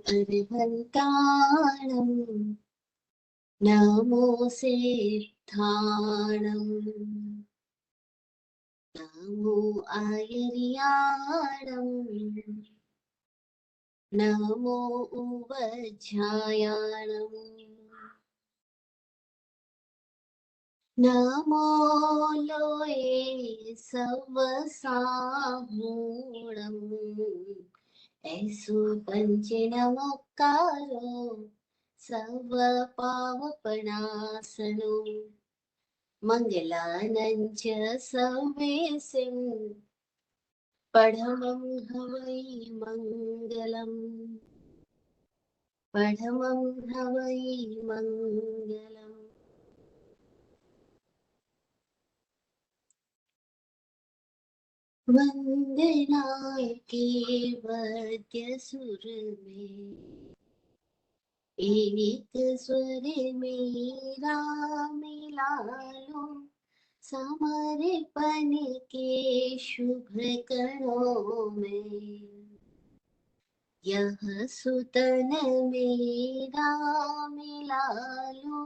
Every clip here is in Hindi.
अरहन्ताणं नमो सिद्धाणं नमो आयर्याणं नमो उवज्झायाणं नमो लोये सवसाहूणम् ऐसु पञ्चनमोक्कारो सर्वपावपणासनो मङ्गलानं च सवेसिं पढमं हवै मङ्गलम् पढमं हवै मङ्गलम्। वन्दनाय केवद्यसुर में एक स्वर मेरा मिलालो समर्पण के शुभ कणों में यह सुतन मेरा मिला लो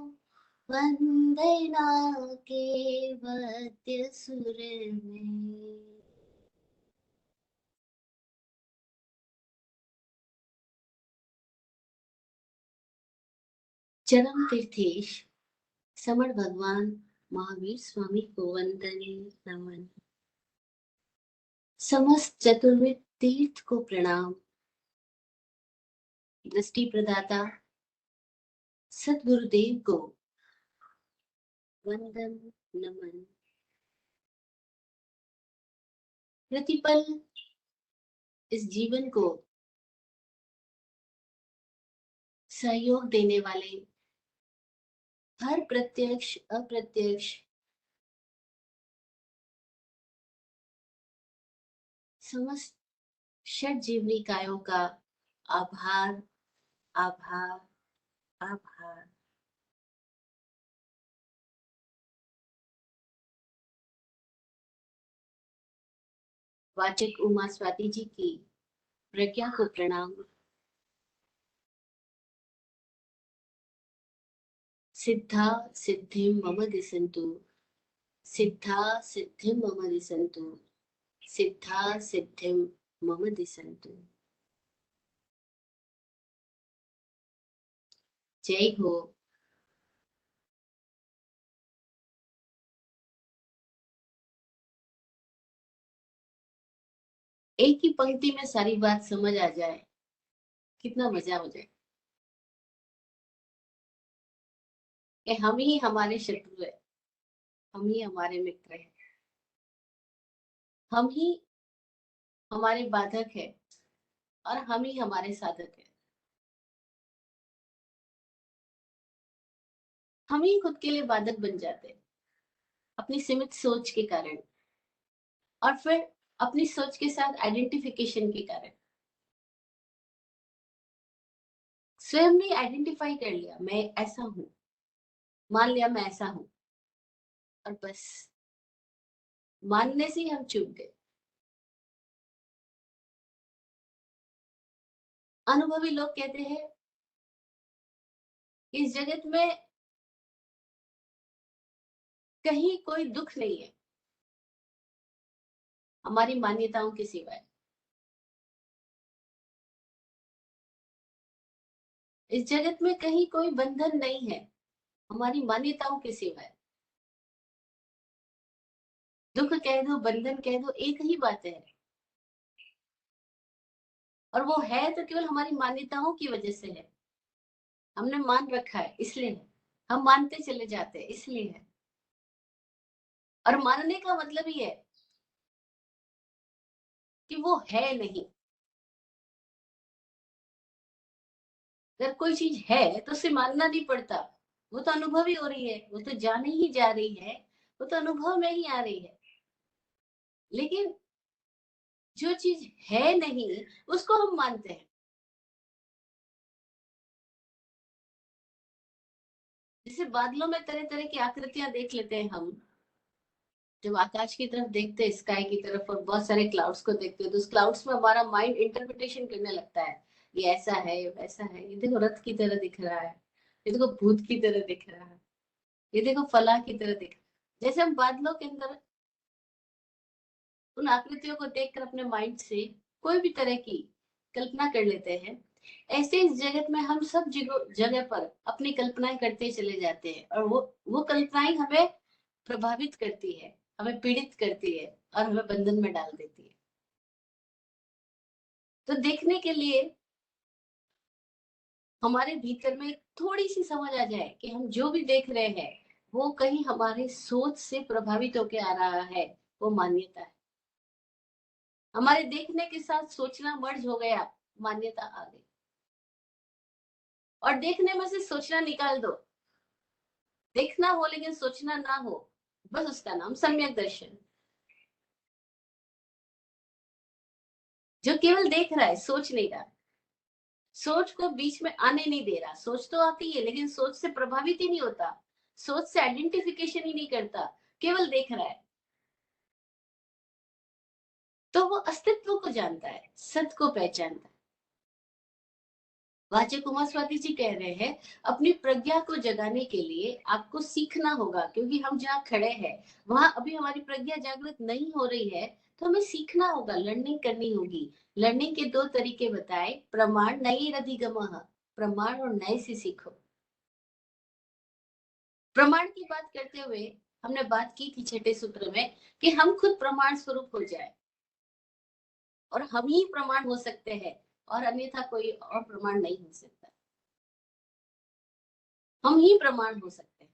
वंदना के वद्य सुर में। चरम तीर्थेश समर भगवान महावीर स्वामी को वंदने नमन। समस्त चतुर्विद तीर्थ को प्रणाम। दृष्टि प्रदाता सद्गुरुदेव को वंदन नमन। प्रतिपल इस जीवन को सहयोग देने वाले हर प्रत्यक्ष अप्रत्यक्ष समस्त षट जीवनिकायों का आभार आभार आभार। वाचक उमा स्वाति जी की प्रज्ञा को प्रणाम। सिद्धा सिद्धिं मम दिसन्तु सिद्धा सिद्धिं मम दिसन्तु सिद्धा सिद्धिं मम दिसन्तु। जय हो। एक ही पंक्ति में सारी बात समझ आ जाए, कितना मजा हो जाए। कि हम ही हमारे शत्रु है, हम ही हमारे मित्र है, हम ही हमारे बाधक है और हम ही हमारे साधक है। हम ही खुद के लिए बाधक बन जाते हैं अपनी सीमित सोच के कारण और फिर अपनी सोच के साथ आइडेंटिफिकेशन के कारण। स्वयं ने आइडेंटिफाई कर लिया मैं ऐसा हूं, मान लिया मैं ऐसा हूं और बस मानने से ही हम चूक गए। अनुभवी लोग कहते हैं इस जगत में कहीं कोई दुख नहीं है हमारी मान्यताओं के सिवाय। इस जगत में कहीं कोई बंधन नहीं है हमारी मान्यताओं के सिवाय। दुख कह दो बंधन कह दो एक ही बात है और वो है तो केवल हमारी मान्यताओं की वजह से है। हमने मान रखा है इसलिए है, हम मानते चले जाते हैं इसलिए है। और मानने का मतलब ही है कि वो है नहीं। अगर कोई चीज है तो उसे मानना नहीं पड़ता, वो तो अनुभव ही हो रही है, वो तो जाने ही जा रही है, वो तो अनुभव में ही आ रही है। लेकिन जो चीज है नहीं उसको हम मानते हैं। जैसे बादलों में तरह तरह की आकृतियां देख लेते हैं हम, जब आकाश की तरफ देखते हैं स्काई की तरफ और बहुत सारे क्लाउड्स को देखते हैं तो उस क्लाउड्स में हमारा माइंड इंटरप्रिटेशन करने लगता है ये ऐसा है, ये वैसा है, ये देखो रथ की तरह दिख रहा है, ये देखो भूत की तरह दिख रहा है, ये देखो फला की तरह दिख रहा है। जैसे हम बादलों के अंदर उन आकृतियों को देखकर अपने माइंड से कोई भी तरह की कल्पना कर लेते हैं, ऐसे इस जगत में हम सब जगह जगह पर अपनी कल्पनाएं करते चले जाते हैं, और वो कल्पनाएं हमें प्रभावित करती है, हमें पीड़ित करती है और हमें बंधन में डाल देती है। तो देखने के लिए हमारे भीतर में थोड़ी सी समझ आ जाए कि हम जो भी देख रहे हैं वो कहीं हमारे सोच से प्रभावित होके आ रहा है, वो मान्यता है। हमारे देखने के साथ सोचना मर्ज हो गया, मान्यता आ गई। और देखने में से सोचना निकाल दो, देखना हो लेकिन सोचना ना हो, बस उसका नाम सम्यक दर्शन। जो केवल देख रहा है, सोच नहीं रहा, सोच को बीच में आने नहीं दे रहा। सोच तो आती है लेकिन सोच से प्रभावित ही नहीं होता, सोच से आइडेंटिफिकेशन ही नहीं करता, केवल देख रहा है। तो वो अस्तित्व को जानता है, सत्य को पहचानता है। वाचक कुमार स्वाति जी कह रहे हैं, अपनी प्रज्ञा को जगाने के लिए आपको सीखना होगा, क्योंकि हम जहाँ खड़े हैं वहां अभी हमारी प्रज्ञा जागृत नहीं हो रही है। तो हमें सीखना होगा, लर्निंग करनी होगी। लर्निंग के दो तरीके बताए, प्रमाण नई रधिगमः, प्रमाण और नए से सीखो। प्रमाण की बात करते हुए हमने बात की थी छठे सूत्र में कि हम खुद प्रमाण स्वरूप हो जाए, और हम ही प्रमाण हो सकते हैं, और अन्यथा कोई और प्रमाण नहीं हो सकता। हम ही प्रमाण हो सकते हैं।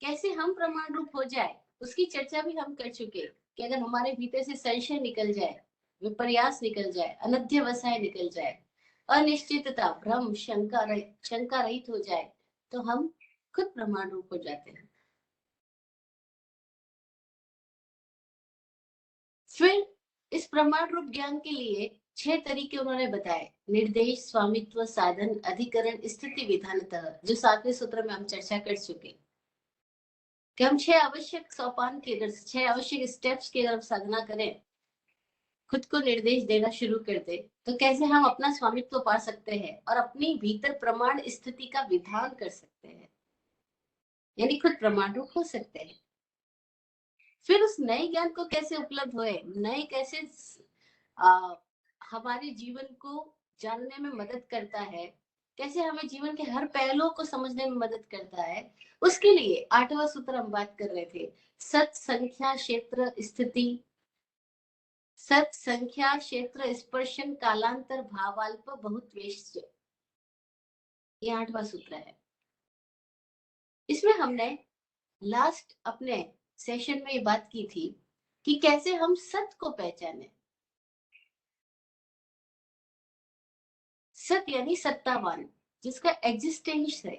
कैसे हम प्रमाण रूप हो जाए, उसकी चर्चा भी हम कर चुके, कि अगर हमारे भीतर से संशय निकल जाए, विपर्यास निकल जाए, अनध्यवसाय निकल जाए, अनिश्चितता, भ्रम, शंका रहित हो जाए, तो हम खुद प्रमाण रूप हो जाते हैं। फिर इस प्रमाण रूप ज्ञान के लिए 6 तरीके उन्होंने बताए, निर्देश, स्वामित्व, साधन, अधिकरण, स्थिति, विधानतः, जो 7वें सूत्र में हम चर्चा कर चुके, कि हम 6 आवश्यक सोपान के अगर 6 आवश्यक स्टेप्स की अगर साधना करें, खुद को निर्देश देना शुरू कर दे, तो कैसे हम अपना स्वामित्व पा सकते हैं और अपनी भीतर प्रमाण स्थिति का विधान कर सकते हैं, यानी खुद प्रमाण रूप हो सकते हैं। फिर उस नए ज्ञान को कैसे उपलब्ध होए, नए कैसे आ, हमारे जीवन को जानने में मदद करता है, कैसे हमें जीवन के हर पहलुओं को समझने में मदद करता है, उसके लिए 8वां सूत्र हम बात कर रहे थे, सत, संख्या, क्षेत्र, स्थिति, सत, संख्या, क्षेत्र, स्पर्शन, कालांतर, भावाल्प, बहुत्वेश्य, ये 8वां सूत्र है। इसमें हमने लास्ट अपने सेशन में ये बात की थी कि कैसे हम सत्य को पहचाने। सत्य यानी सत्तावान, जिसका एग्जिस्टेंस है,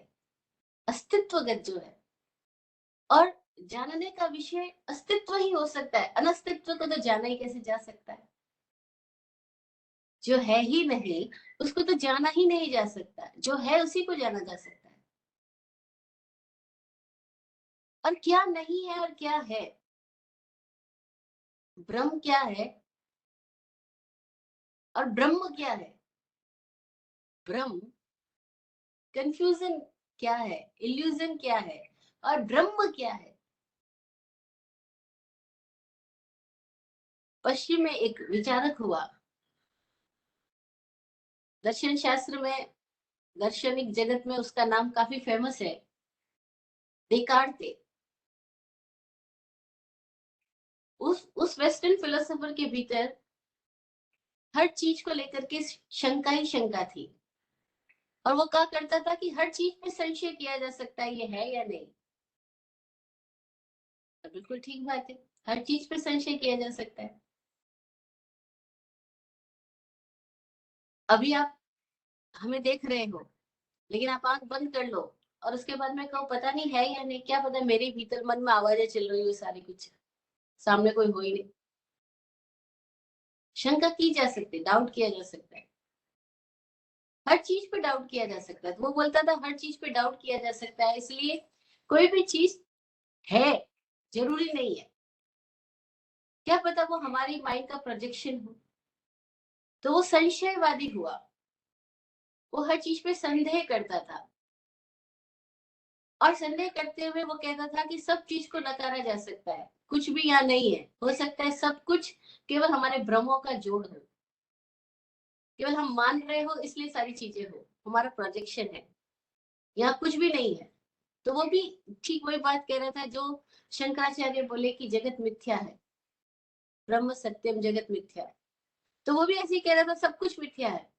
अस्तित्वगत जो है, और जानने का विषय अस्तित्व ही हो सकता है, अनस्तित्व को तो जाना ही कैसे जा सकता है। जो है ही नहीं उसको तो जाना ही नहीं जा सकता, जो है उसी को जाना जा सकता है। और क्या नहीं है और क्या है, ब्रह्म क्या है और ब्रह्म क्या है, ब्रह्म, कंफ्यूजन क्या है, इल्यूजन क्या है, और ब्रह्म क्या है। पश्चिम में एक विचारक हुआ, दर्शन शास्त्र में, दार्शनिक जगत में उसका नाम काफी फेमस है, डेकार्ते। उस वेस्टर्न फिलोसोफर के भीतर हर चीज को लेकर के शंका ही शंका थी, और वो क्या करता था कि हर चीज में संशय किया जा सकता है, ये है या नहीं। तो बिल्कुल ठीक बात है, हर चीज पर संशय किया जा सकता है। अभी आप हमें देख रहे हो, लेकिन आप आंख बंद कर लो और उसके बाद में कहो पता नहीं है या नहीं, क्या पता मेरे भीतर मन में आवाजें चल रही हो सारी, कुछ सामने कोई हो ही नहीं। शंका की जा सकती है, डाउट किया जा सकता है, हर चीज पे डाउट किया जा सकता है। तो वो बोलता था हर चीज पे डाउट किया जा सकता है, इसलिए कोई भी चीज है जरूरी नहीं है, क्या पता वो हमारी माइंड का प्रोजेक्शन हो। तो वो संशयवादी हुआ, वो हर चीज पे संदेह करता था, और संदेह करते हुए वो कहता था कि सब चीज को नकारा जा सकता है, कुछ भी यहाँ नहीं है, हो सकता है सब कुछ केवल हमारे भ्रमों का जोड़ हो, केवल हम मान रहे हो इसलिए सारी चीजें हो, हमारा प्रोजेक्शन है, यहाँ कुछ भी नहीं है। तो वो भी ठीक वही बात कह रहा था जो शंकराचार्य बोले कि जगत मिथ्या है, ब्रह्म सत्यम जगत मिथ्या। तो वो भी ऐसे ही कह रहा था सब कुछ मिथ्या है,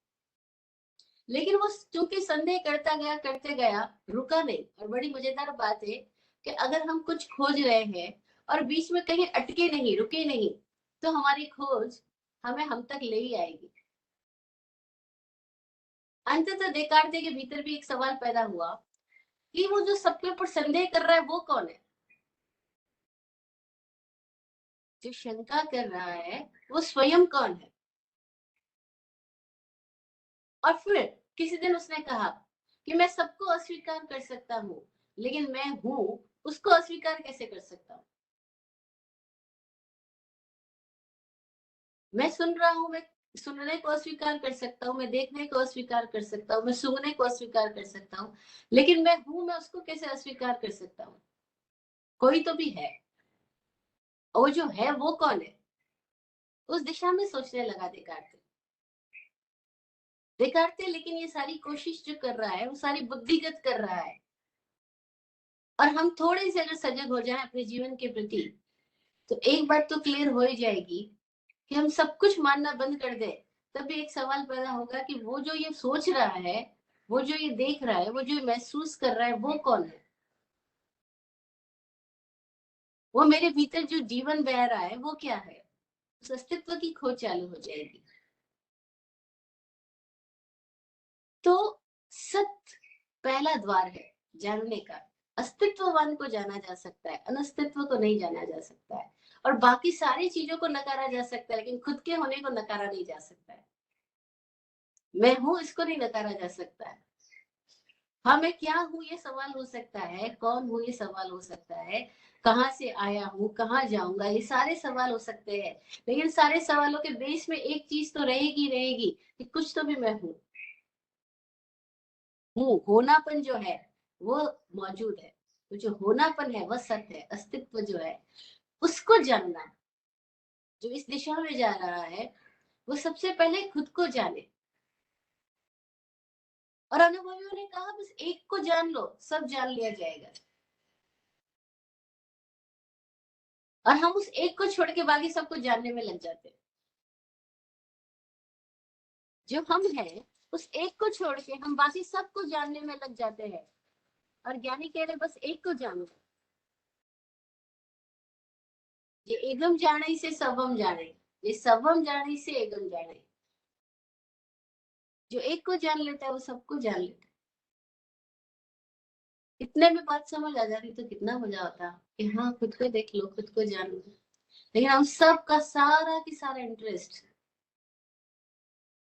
लेकिन वो चूंकि संदेह करता गया करते गया, रुका नहीं। और बड़ी मजेदार बात है कि अगर हम कुछ खोज रहे हैं और बीच में कहीं अटके नहीं, रुके नहीं, तो हमारी खोज हमें हम तक ले ही आएगी। अंततः देकार्ते के भीतर भी एक सवाल पैदा हुआ कि वो जो सबके ऊपर संदेह कर रहा है वो कौन है? जो शंका कर रहा है वो स्वयं कौन है? और फिर किसी दिन उसने कहा कि मैं सबको अस्वीकार कर सकता हूँ, लेकिन मैं हूं उसको अस्वीकार कैसे कर सकता हूँ? मैं सुन रहा हूँ, मैं सुनने को अस्वीकार कर सकता हूँ, मैं देखने को अस्वीकार कर सकता हूँ, मैं सूंघने को अस्वीकार कर सकता हूँ, लेकिन मैं हूं, मैं उसको कैसे अस्वीकार कर सकता हूँ? कोई तो भी है, और वो जो है वो कौन है? उस दिशा में सोचने लगा देकार्ते। देकार्ते लेकिन ये सारी कोशिश जो कर रहा है वो सारी बुद्धिगत कर रहा है, और हम थोड़े से अगर सजग हो जाएं अपने जीवन के प्रति, तो एक बात तो क्लियर हो ही जाएगी कि हम सब कुछ मानना बंद कर दें, तब भी एक सवाल पैदा होगा कि वो जो ये सोच रहा है, वो जो ये देख रहा है, वो जो ये महसूस कर रहा है, वो कौन है? वो मेरे भीतर जो जीवन बह रहा है वो क्या है? उस अस्तित्व की खोज चालू हो जाएगी। तो सत्य पहला द्वार है जानने का। अस्तित्ववान को जाना जा सकता है, अनस्तित्व को नहीं जाना जा सकता है, और बाकी सारी चीजों को नकारा जा सकता है, लेकिन खुद के होने को नकारा नहीं जा सकता है। मैं हूं इसको नहीं नकारा जा सकता है। हाँ, मैं क्या हूँ ये सवाल हो सकता है, कौन हूँ ये सवाल हो सकता है, कहाँ से आया हूँ, कहाँ जाऊंगा, ये सारे सवाल हो सकते हैं, लेकिन सारे सवालों के बेस में एक चीज तो रहेगी रहेगी कि कुछ तो भी मैं हूँ, होनापन जो है वो मौजूद है। तो जो होनापन है वह सत्य है, अस्तित्व जो है उसको जानना। जो इस दिशा में जा रहा है वो सबसे पहले खुद को जाने। और अनुभवियों ने कहा बस एक को जान लो, सब जान लिया जाएगा। और हम उस एक को छोड़ के बाकी सबको जानने में लग जाते हैं। जो हम हैं उस एक को छोड़ के हम बाकी सबको जानने में लग जाते हैं, और ज्ञानी कह रहे बस एक को जानो। ये एगम जाने से सबम जाने, ये सबम जाने से एगम जाने। जो एक को जान लेता है वो सबको जान लेता है। इतने में बात समझ आ जाती तो कितना मजा आता कि हाँ खुद को देख लो, खुद को जान लो। लेकिन हम सब का सारा की सारा इंटरेस्ट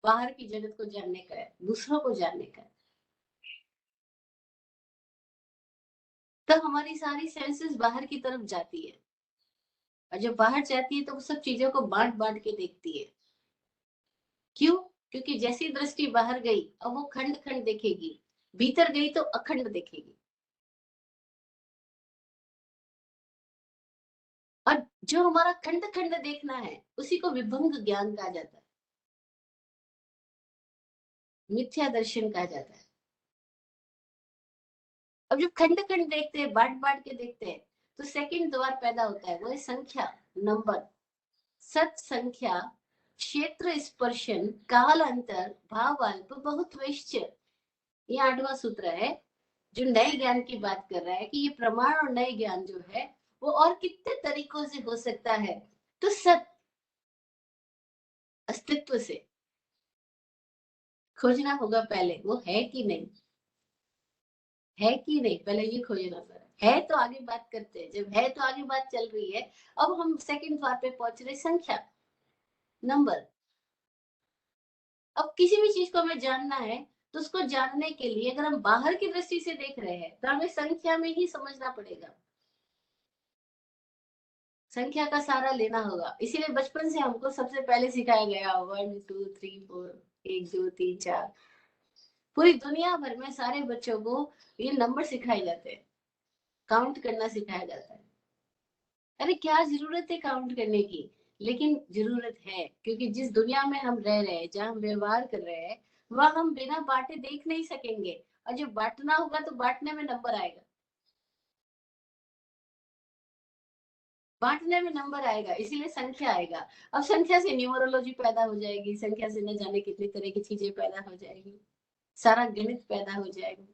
बाहर की जगत को जानने का है, दूसरों को जानने का है। तो हमारी सारी सेंसेस बाहर की तरफ जाती है, और जब बाहर जाती है तो वो सब चीजों को बांट बांट के देखती है। क्यों? क्योंकि जैसी दृष्टि बाहर गई अब वो खंड खंड देखेगी, भीतर गई तो अखंड देखेगी। और जो हमारा खंड खंड देखना है उसी को विभंग ज्ञान कहा जाता है, मिथ्या दर्शन कहा जाता है। अब जब खंड खंड देखते हैं, बांट बांट के देखते हैं, तो सेकंड द्वार पैदा होता है, वो है संख्या, नंबर, सत संख्या, क्षेत्र स्पर्शन, काल अंतर, भावाल्प, बहुत वैश्य। ये 8वां सूत्र है जो नए ज्ञान की बात कर रहा है कि ये प्रमाण और नए ज्ञान जो है वो और कितने तरीकों से हो सकता है। तो सत अस्तित्व से खोजना होगा, पहले वो है कि नहीं, है कि नहीं, पहले ये खोजना पड़ा। है तो आगे बात करते हैं, जब है तो आगे बात चल रही है। अब हम सेकंड द्वार पे पहुंच रहे, संख्या, नंबर। अब किसी भी चीज को हमें जानना है तो उसको जानने के लिए अगर हम बाहर की दृष्टि से देख रहे हैं तो हमें संख्या में ही समझना पड़ेगा। संख्या का सहारा लेना होगा। इसीलिए बचपन से हमको सबसे पहले सिखाया गया 1 2 3 4, 1 2 3 4। पूरी दुनिया भर में सारे बच्चों को ये नंबर सिखाए जाते हैं, काउंट करना सिखाया जाता है। अरे क्या जरूरत है काउंट करने की, लेकिन जरूरत है, क्योंकि जिस दुनिया में हम रह रहे हैं, जहाँ हम व्यवहार कर रहे हैं, वह हम बिना बांटे देख नहीं सकेंगे। और जब बांटना होगा तो बांटने में नंबर आएगा, बांटने में नंबर आएगा, इसीलिए संख्या आएगा। अब संख्या से न्यूमरोलॉजी पैदा हो जाएगी, संख्या से न जाने कितनी तरह की चीजें पैदा हो जाएगी, सारा गणित पैदा हो जाएगा।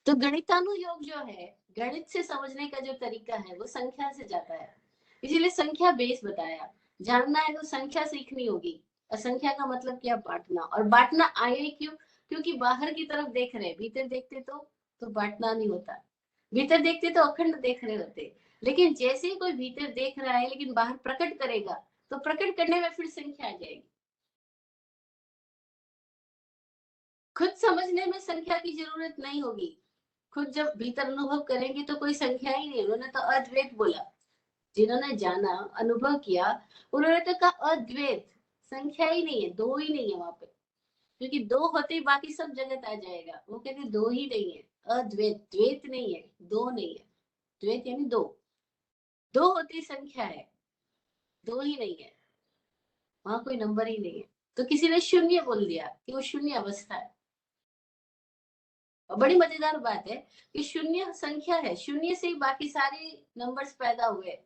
तो गणितानुयोग जो है, गणित से समझने का जो तरीका है वो संख्या से जाता है। इसीलिए संख्या बेस बताया। जानना है तो संख्या सीखनी होगी। और संख्या का मतलब क्या, बांटना। और बांटना आए क्यों, क्योंकि बाहर की तरफ देख रहे, भीतर देखते तो बांटना नहीं होता। भीतर देखते तो अखंड देख रहे होते। लेकिन जैसे ही कोई भीतर देख रहा है लेकिन बाहर प्रकट करेगा, तो प्रकट करने में फिर संख्या आ जाएगी। खुद समझने में संख्या की जरूरत नहीं होगी। खुद जब भीतर अनुभव करेंगे तो कोई संख्या ही नहीं। उन्होंने तो अद्वैत बोला, जिन्होंने जाना, अनुभव किया, उन्होंने तो कहा अद्वैत। संख्या ही नहीं है, दो ही नहीं है वहां पे। क्योंकि दो होते ही बाकी सब जगत आ जाएगा। वो कहते दो ही नहीं है, अद्वैत, द्वैत नहीं है, दो नहीं है। द्वैत यानी दो, दो होती संख्या है, दो ही नहीं है। वहां कोई नंबर ही नहीं है। तो किसी ने शून्य बोल दिया कि वो शून्य अवस्था है। और बड़ी मजेदार बात है कि शून्य संख्या है, शून्य से ही बाकी सारे नंबर्स पैदा हुए।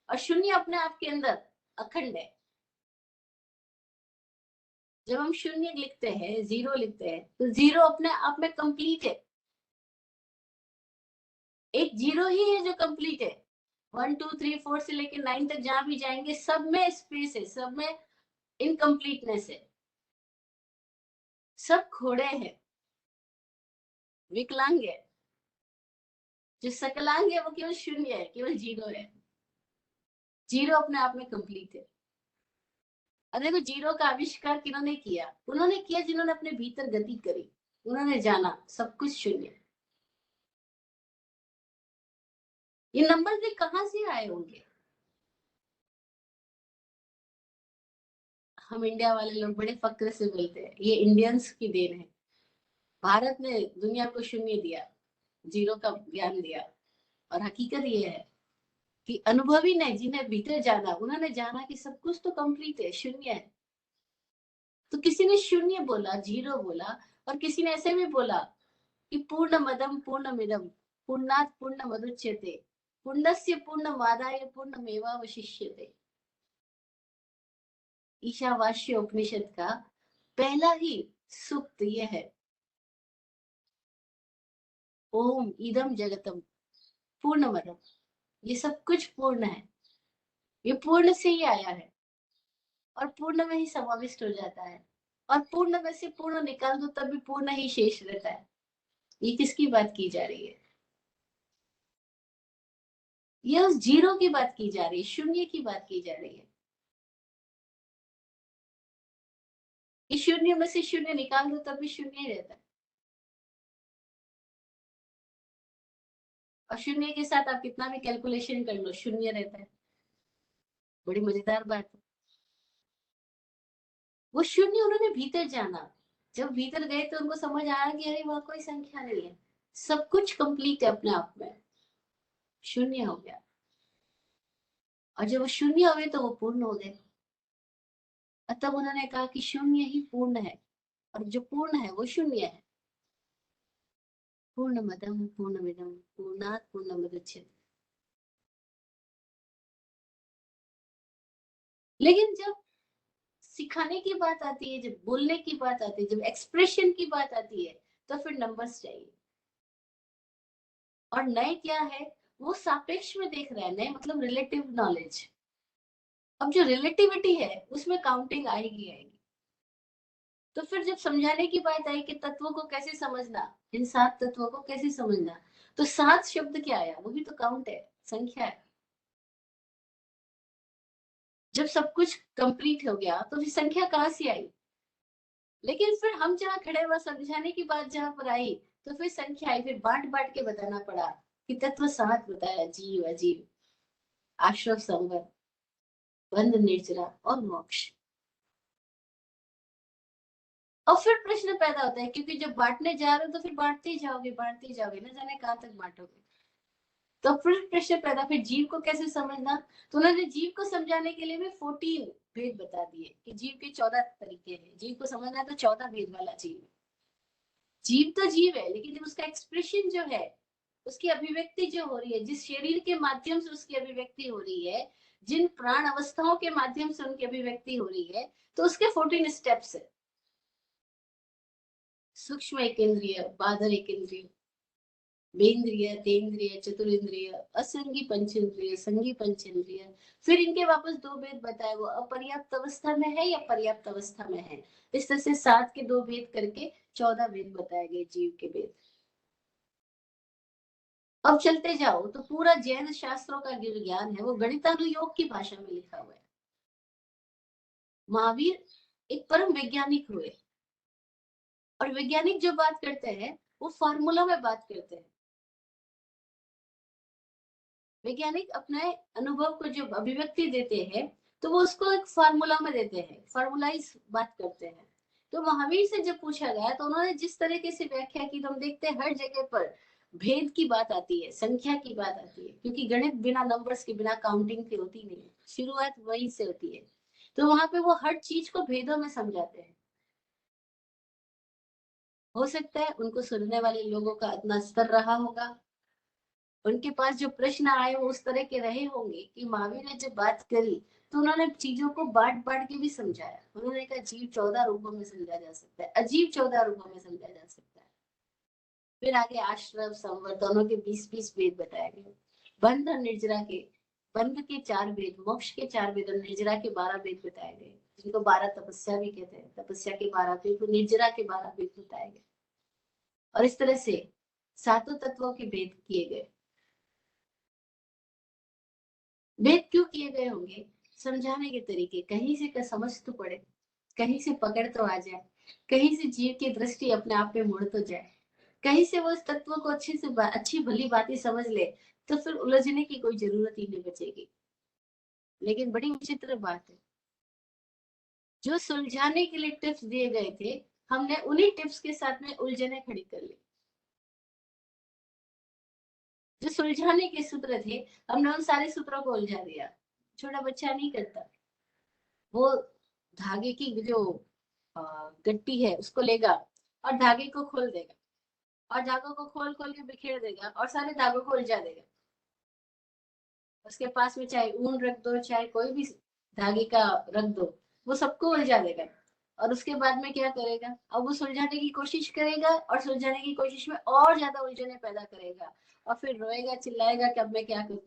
और शून्य अपने आप के अंदर अखंड है। जब हम शून्य लिखते हैं, जीरो लिखते हैं, तो जीरो अपने आप में कंप्लीट है। एक जीरो ही है जो कंप्लीट है। 1 2 3 4 से लेकर 9 तक जहां भी जाएंगे, सब में स्पेस है, सब में इनकम्प्लीटनेस है। सब खोड़े हैं, विकलांग है। जो सकलांग है वो केवल शून्य है, केवल जीरो है। जीरो अपने आप में कंप्लीट है। और देखो, जीरो का आविष्कार किन्होंने किया, उन्होंने किया जिन्होंने अपने भीतर गति करी। उन्होंने जाना सब कुछ शून्य। ये नंबर भी कहाँ से आए होंगे। हम इंडिया वाले लोग बड़े फक्र से बोलते हैं ये इंडियंस की देन है। भारत ने दुनिया को शून्य दिया, जीरो का ज्ञान दिया। और हकीकत ये है कि अनुभवी ने, जिन्हें भीतर जाना, उन्होंने जाना कि सब कुछ तो कंप्लीट है, शून्य है। तो किसी ने शून्य बोला, जीरो बोला। और किसी ने ऐसे भी बोला कि पूर्ण मदम पूर्ण मिदम पूर्णात पूर्ण मदुच्यते पूर्णस्य पूर्णमादाय पूर्णमेवावशिष्यते। ईशावास्य उपनिषद का पहला ही सूक्त यह है, ओम इदम जगतम पूर्णमदम। ये सब कुछ पूर्ण है, ये पूर्ण से ही आया है और पूर्ण में ही समाविष्ट हो जाता है। और पूर्ण में से पूर्ण निकाल दो तब भी पूर्ण ही शेष रहता है। ये किसकी बात की जा रही है, ये उस जीरो की बात की जा रही है, शून्य की बात की जा रही है। इस शून्य में से शून्य निकाल दो तब भी शून्य ही रहता है। और शून्य के साथ आप कितना भी कैलकुलेशन कर लो, शून्य रहता है। बड़ी मजेदार बात है। वो शून्य उन्होंने भीतर जाना। जब भीतर गए तो उनको समझ आया कि अरे वहां कोई संख्या नहीं है, सब कुछ कंप्लीट है अपने आप में, शून्य हो गया। और जब वो शून्य हो गए तो वो पूर्ण हो गए। और तब उन्होंने कहा कि शून्य ही पूर्ण है, और जो पूर्ण है वो शून्य है। पूर्ण मदम पूर्ण मिदम पूर्णात पूर्ण मुदच्यते। लेकिन जब सिखाने की बात आती है, जब बोलने की बात आती है, जब एक्सप्रेशन की बात आती है, तो फिर नंबर्स चाहिए। और नए क्या है, वो सापेक्ष में देख रहा है। नए मतलब रिलेटिव नॉलेज। अब जो रिलेटिविटी है उसमें काउंटिंग आएगी आएगी। तो फिर जब समझाने की बात आई कि तत्वों को कैसे समझना, इन 7 तत्वों को कैसे समझना, तो 7 शब्द क्या आया, वो भी तो काउंट है, संख्या है। जब सब कुछ कंप्लीट हो गया तो फिर संख्या कहाँ से आई। लेकिन फिर हम जहाँ खड़े हुए, समझाने की बात जहां पर आई, तो फिर संख्या आई। फिर बांट बांट के बताना पड़ा कि तत्व 7 बताया, जीव अजीव। आश्रम संवर, बंध निर्जरा और मोक्ष। और फिर प्रश्न पैदा होता है, क्योंकि जब बांटने जा रहे हो तो फिर बांटते ही जाओगे, न जाने कहां तक बांटोगे। तो फिर प्रश्न पैदा, फिर जीव को कैसे समझना। तो उन्होंने जीव को समझाने के लिए भी 14 भेद बता दिए कि जीव के 14 तरीके हैं। जीव को समझना तो 14 भेद वाला जीव है। जीव तो जीव है, लेकिन जब उसका एक्सप्रेशन जो है, उसकी अभिव्यक्ति जो हो रही है, जिस शरीर के माध्यम से उसकी अभिव्यक्ति हो रही है, जिन प्राण अवस्थाओं के माध्यम से उनकी अभिव्यक्ति हो रही है, तो उसके 14 स्टेप्स है। सूक्ष्म एक इंद्रिय, बाधर एक इंद्रिय, बेंद्रिय, तेंद्रिय, चतुरेंद्रिय, असंगी पंचेंद्रिय, संगी पंचेंद्रिय। फिर इनके वापस दो भेद बताए, वो अपर्याप्त अवस्था में है या पर्याप्त अवस्था में है। इस तरह से 7 के 2 भेद करके 14 भेद बताए गए जीव के भेद। अब चलते जाओ तो पूरा जैन शास्त्रों का जो ज्ञान है वो गणितानुयोग की भाषा में लिखा हुआ है। महावीर एक परम वैज्ञानिक हुए, और वैज्ञानिक जो बात करते हैं वो फार्मूला में बात करते हैं। वैज्ञानिक अपने अनुभव को जो अभिव्यक्ति देते हैं, तो वो उसको एक फार्मूला में देते हैं, फार्मूलाइज बात करते हैं। तो महावीर से जब पूछा गया तो उन्होंने जिस तरीके से व्याख्या की, तो हम देखते हैं हर जगह पर भेद की बात आती है, संख्या की बात आती है, क्योंकि गणित बिना नंबर्स के, बिना काउंटिंग के होती नहीं है, शुरुआत वहीं से होती है। तो वहां पे वो हर चीज को भेदों में समझाते हैं। हो सकता है उनको सुनने वाले लोगों का इतना स्तर रहा होगा, उनके पास जो प्रश्न आए वो उस तरह के रहे होंगे कि महावीर ने जब बात करी तो उन्होंने चीजों को बांट बांट के भी समझाया। उन्होंने कहा जीव 14 रूपों में समझा जा सकता है, अजीब 14 रूपों में समझा जा सकता है। फिर आगे आश्रम संवर दोनों के 20-20 भेद बताए गए। बंध और निर्जरा के, बंध के 4 भेद, मोक्ष के 4 भेद और निर्जरा के 12 भेद बताए गए, जिनको 12 तपस्या भी कहते हैं। तपस्या के 12 भेद, तो निर्जरा के 12 भेद बताए गए। और इस तरह से सातों तत्वों के भेद किए गए। भेद क्यों किए गए होंगे, समझाने के तरीके, कहीं से का समझ तो पड़े, कहीं से पकड़ तो आ जाए, कहीं से जीव की दृष्टि अपने आप पे मुड़ तो जाए, कहीं से वो इस तत्व को अच्छे से अच्छी भली बातें समझ ले, तो फिर उलझने की कोई जरूरत ही नहीं बचेगी। लेकिन बड़ी विचित्र बात है, जो सुलझाने के लिए टिप्स दिए गए थे, हमने उन्हीं टिप्स के साथ में उलझने खड़ी कर ली। जो सुलझाने के सूत्र थे, हमने उन सारे सूत्रों को उलझा दिया। छोटा बच्चा नहीं करता, वो धागे की जो गट्टी है उसको लेगा और धागे को खोल देगा, और धागों को खोल खोल के बिखेर देगा और सारे धागों को उलझा देगा। उसके पास में चाहे ऊन रख दो, चाहे कोई भी धागे का रख दो, वो सबको उलझा देगा। और उसके बाद में क्या करेगा, अब वो सुलझाने की कोशिश करेगा, और सुलझाने की कोशिश में और ज्यादा उलझने पैदा करेगा, और फिर रोएगा चिल्लाएगा कि अब मैं क्या करूं।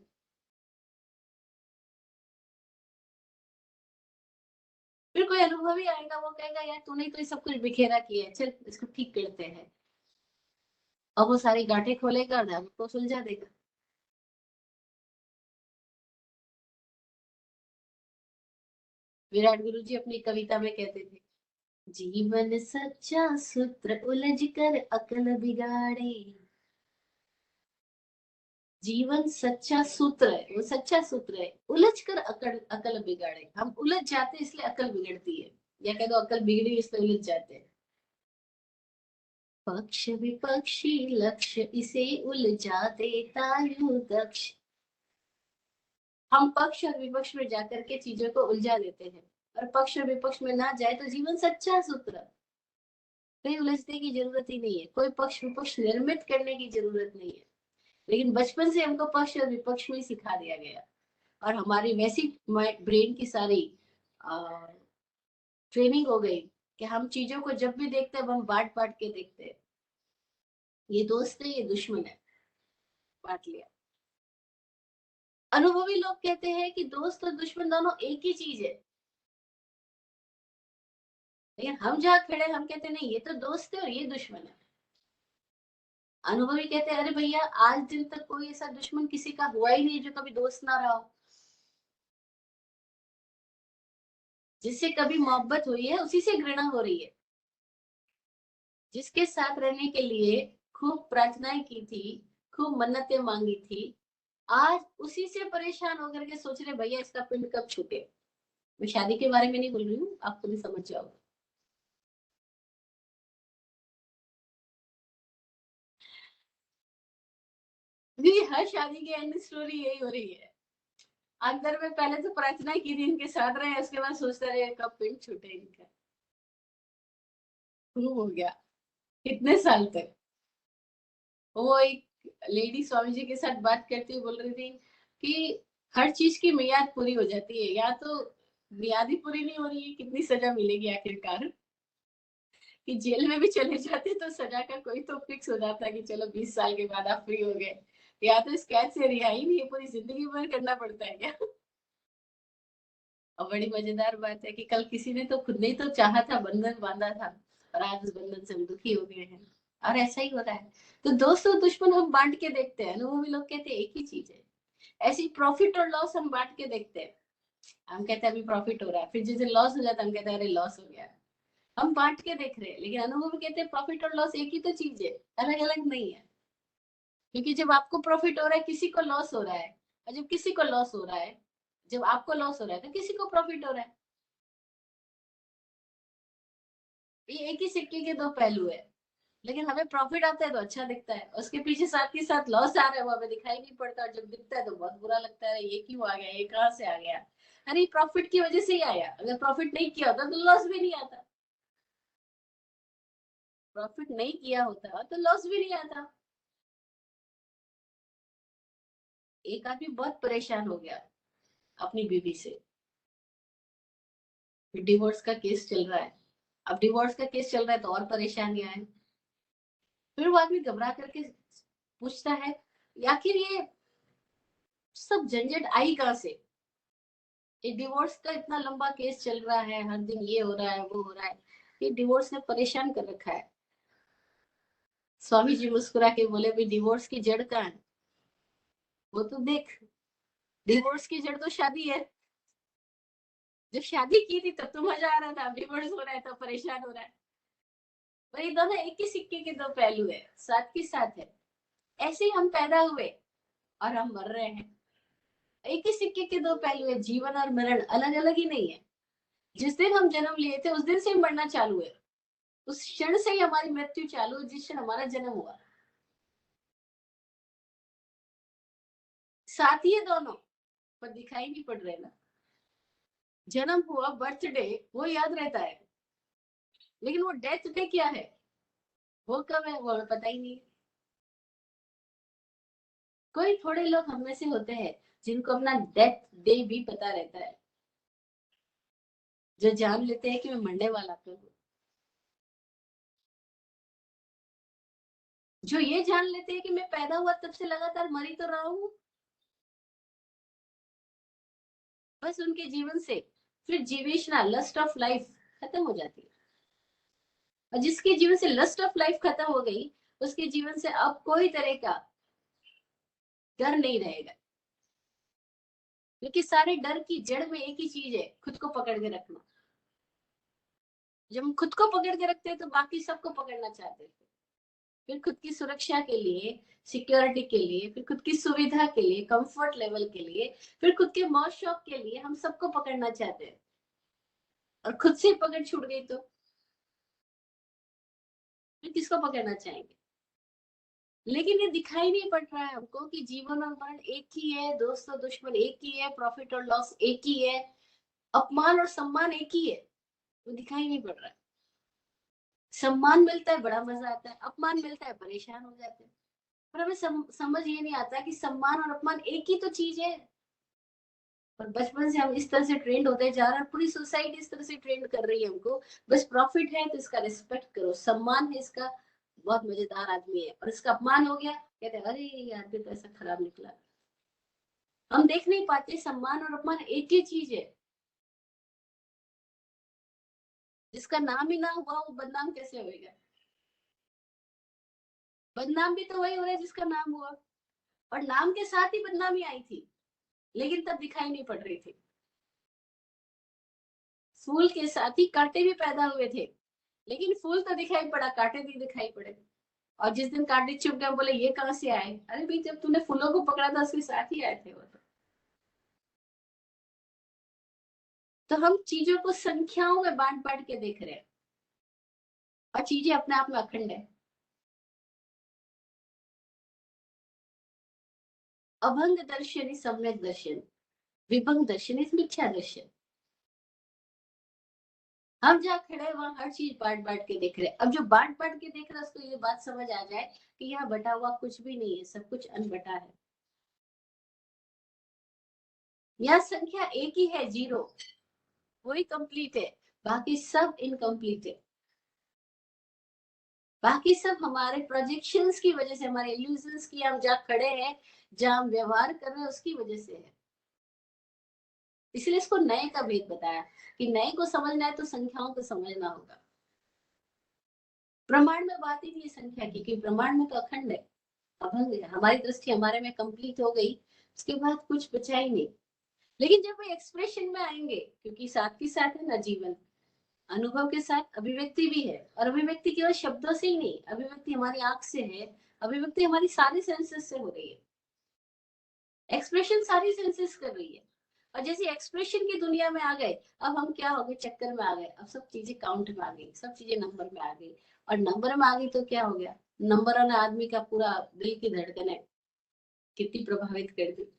फिर कोई अनुभवी आएगा, वो कहेगा यार तूने तो ये सब कुछ बिखेरा किया है, चल इसको ठीक करते हैं। अब वो सारी गांठें खोलेगा और धागों को सुलझा देगा। विराट गुरु जी अपनी कविता में कहते थे, जीवन सच्चा सूत्र उलझ कर अकल बिगाड़े। जीवन सच्चा सूत्र है, वो सच्चा सूत्र है, उलझ कर अकल अकल बिगाड़े। हम उलझ जाते हैं इसलिए अकल बिगड़ती है, या कह दो अकल बिगड़ी इसलिए उलझ जाते हैं। पक्ष विपक्षी लक्ष्य इसे उलझा देता यूं दक्ष। हम पक्ष और विपक्ष में जाकर के चीजों को उलझा देते हैं, और पक्ष और विपक्ष में ना जाए तो जीवन सच्चा सूत्र, कहीं उलझने की जरूरत ही नहीं है, कोई पक्ष विपक्ष निर्मित करने की जरूरत नहीं है। लेकिन बचपन से हमको पक्ष और विपक्ष में ही सिखा दिया गया, और हमारी वैसी ब्रेन की सारी ट्रेनिंग हो गई कि हम चीजों को जब भी देखते हैं हम बांट बांट के देखते हैं, ये दोस्त है ये दुश्मन है, बांट लिया। अनुभवी लोग कहते हैं कि दोस्त और दुश्मन दोनों एक ही चीज है, लेकिन हम जहाँ खड़े हम कहते नहीं ये तो दोस्त है और ये दुश्मन है। अनुभवी कहते हैं अरे भैया आज दिन तक कोई ऐसा दुश्मन किसी का हुआ ही नहीं जो कभी दोस्त ना रहा हो। जिससे कभी मोहब्बत हुई है उसी से घृणा हो रही है। जिसके साथ रहने के लिए खूब प्रार्थनाएं की थी, खूब मन्नतें मांगी थी, आज उसी से परेशान होकर के सोच रहे भैया इसका पिंड कब छूटे। मैं शादी के बारे में नहीं बोल रही हूँ, आप खुद ही समझ जाओगे। जी, हर शादी की एंड स्टोरी यही हो रही है। अंदर में पहले तो प्रार्थना की थी इनके साथ रहे, उसके बाद सोचते रहे कब पिंड छूटे इनका। शुरू हो गया कितने साल तक। वो एक लेडी स्वामी जी के साथ बात करते हुए बोल रही थी कि हर चीज की मियाद पूरी हो जाती है, या तो मियाद ही पूरी नहीं हो रही है, कितनी सजा मिलेगी आखिरकार। कि जेल में भी चले जाते तो सजा का कोई तो फिक्स हो जाता कि चलो 20 साल के बाद आप फ्री हो गए, या तो इस कैद से रिहाई नहीं है, पूरी जिंदगी भर करना पड़ता है क्या। और बड़ी मजेदार बात है कि कल किसी ने तो खुद ने ही तो चाहा था, बंधन बांधा था, और आज उस बंधन से हम दुखी हो गए हैं। और ऐसा ही हो रहा है। तो दोस्त और दुश्मन हम बांट के देखते हैं ना, वो भी लोग कहते हैं एक ही चीज है। ऐसी प्रॉफिट और लॉस हम बांट के देखते हैं। हम कहते हैं अभी प्रॉफिट हो रहा है, फिर जिस दिन लॉस हो जाता है हम कहते हैं अरे लॉस हो गया। हम बांट के देख रहे हैं, लेकिन अनुभव कहते हैं प्रॉफिट और लॉस एक ही तो चीज है, अलग अलग नहीं है। क्योंकि जब आपको प्रॉफिट हो रहा है किसी को लॉस हो रहा है, और जब किसी को लॉस हो रहा है, जब आपको लॉस हो रहा है तो किसी को प्रॉफिट हो रहा है। ये एक ही सिक्के के दो पहलू है। लेकिन हमें प्रॉफिट आता है तो अच्छा दिखता है, उसके पीछे साथ के साथ लॉस आ रहा है वो हमें दिखाई नहीं पड़ता, और जब दिखता है तो बहुत बुरा लगता है, ये क्यों आ गया, ये कहाँ से आ गया। अरे प्रॉफिट की वजह से ही आया, अगर प्रॉफिट नहीं किया होता तो लॉस भी नहीं आता। प्रॉफिट नहीं किया होता तो लॉस भी नहीं आता। एक आदमी बहुत परेशान हो गया अपनी बीवी से, डिवोर्स का केस चल रहा है। अब डिवोर्स का केस चल रहा है तो और परेशानियां हैं। फिर वो आदमी घबरा करके पूछता है आखिर ये सब झंझट आई कहाँ से। ये डिवोर्स का इतना लंबा केस चल रहा है, हर दिन ये हो रहा है वो हो रहा है, ये डिवोर्स ने परेशान कर रखा है। स्वामी जी मुस्कुरा के बोले भाई डिवोर्स की जड़ कहाँ है, वो तो देख। डिवोर्स की जड़ तो शादी है। जब शादी की थी तब तो मजा आ रहा था, अब डिवोर्स हो रहा है तो परेशान हो रहा है। वही दोनों एक ही सिक्के के दो पहलू है, साथ के साथ है। ऐसे ही हम पैदा हुए और हम मर रहे हैं। एक ही सिक्के के दो पहलू है, जीवन और मरण अलग अलग ही नहीं है। जिस दिन हम जन्म लिए थे उस दिन से ही मरना चालू है। उस क्षण से ही हमारी मृत्यु चालू है जिस क्षण हमारा जन्म हुआ। साथ ही है दोनों, पर दिखाई नहीं पड़ रहे ना। जन्म हुआ, बर्थडे वो याद रहता है, लेकिन वो डेथ डे क्या है, वो कब है वो हमें पता ही नहीं। कोई थोड़े लोग हम में से होते हैं जिनको अपना डेथ डे भी पता रहता है, जो जान लेते हैं कि मैं मरने वाला तो हूँ। जो ये जान लेते हैं कि मैं पैदा हुआ तब से लगातार मरी तो रहा हूँ, बस उनके जीवन से फिर जीवेशना लस्ट ऑफ लाइफ खत्म हो जाती है। और जिसके जीवन से लस्ट ऑफ लाइफ खत्म हो गई, उसके जीवन से अब कोई तरह का डर नहीं रहेगा। क्योंकि सारे डर की जड़ में एक ही चीज है, खुद को पकड़ के रखना। जब हम खुद को पकड़ के रखते हैं तो बाकी सबको पकड़ना चाहते हैं। फिर खुद की सुरक्षा के लिए, सिक्योरिटी के लिए, फिर खुद की सुविधा के लिए, कंफर्ट लेवल के लिए, फिर खुद के मौज शौक के लिए हम सबको पकड़ना चाहते हैं। और खुद से पकड़ छूट गई तो फिर किसको पकड़ना चाहेंगे। लेकिन ये दिखाई नहीं पड़ रहा है हमको कि जीवन और मरण एक ही है, दोस्त और दुश्मन एक ही है, प्रॉफिट और लॉस एक ही है, अपमान और सम्मान एक ही है। वो दिखाई नहीं पड़ रहा है। सम्मान मिलता है बड़ा मजा आता है, अपमान मिलता है परेशान हो जाते हैं। पर हमें समझ ये नहीं आता कि सम्मान और अपमान एक ही तो चीज है। और बचपन से हम इस तरह से ट्रेंड होते जा रहे हैं, पूरी सोसाइटी इस तरह से ट्रेंड कर रही है हमको। बस प्रॉफिट है तो इसका रिस्पेक्ट करो, सम्मान है इसका, बहुत मजेदार आदमी है, और इसका अपमान हो गया कहते हैं अरे ये आदमी तो ऐसा खराब निकला। हम देख नहीं पाते सम्मान और अपमान एक ही चीज है। जिसका नाम ही ना हुआ वो बदनाम कैसे होएगा। बदनाम भी तो वही हो रहा है जिसका नाम हुआ। और नाम के साथ ही बदनामी आई थी, लेकिन तब दिखाई नहीं पड़ रही थी। फूल के साथ ही कांटे भी पैदा हुए थे, लेकिन फूल तो दिखाई पड़ा, कांटे नहीं दिखाई पड़े। और जिस दिन कार्तिक चुप गए बोले ये कहां से आए, अरे भाई जब तूने फूलों को पकड़ा था उसके साथ ही आए थे वो तो हम चीजों को संख्याओं में बांट बांट के देख रहे हैं और चीजें अपने आप में अखंड है। अभंग दर्शन ही सम्यक दर्शन, विभंग दर्शन इस मिथ्या दर्शन। हम जहाँ खड़े हैं वहां हर चीज बांट बांट के देख रहे हैं। अब जो बांट बांट के देख रहा है उसको ये बात समझ आ जाए कि यहाँ बटा हुआ कुछ भी नहीं है, सब कुछ अनबटा है। यहाँ संख्या एक ही है, जीरो, वही कंप्लीट है, बाकी सब इनकम्प्लीट है। बाकी सब हमारे प्रोजेक्शंस की वजह से, हमारे इल्यूजन्स की, हम जहाँ खड़े हैं, जहाँ हम व्यवहार कर रहे हैं उसकी वजह से है। इसलिए इसको नए का भेद बताया कि नए को समझना है तो संख्याओं को समझना होगा। प्रमाण में बात ही नहीं है संख्या की, क्योंकि प्रमाण में तो अखंड है, अभंग है। हमारी दृष्टि हमारे में कंप्लीट हो गई, उसके बाद कुछ बचा ही नहीं। लेकिन जब वो एक्सप्रेशन में आएंगे, क्योंकि साथ ही साथ है ना जीवन, अनुभव के साथ अभिव्यक्ति भी है, और अभिव्यक्ति केवल शब्दों से ही नहीं, अभिव्यक्ति हमारी आंख से है, अभिव्यक्ति हमारी सारी सेंसेस से हो रही है, एक्सप्रेशन सारी सेंसेस कर रही है। और जैसे एक्सप्रेशन की दुनिया में आ गए, अब हम क्या हो गए, चक्कर में आ गए, अब सब चीजें काउंट में आ गई, सब चीजें नंबर में आ गई। और नंबर में आ गई तो क्या हो गया, नंबरों ने आदमी का पूरा दिल की धड़कनें कितनी प्रभावित कर दी।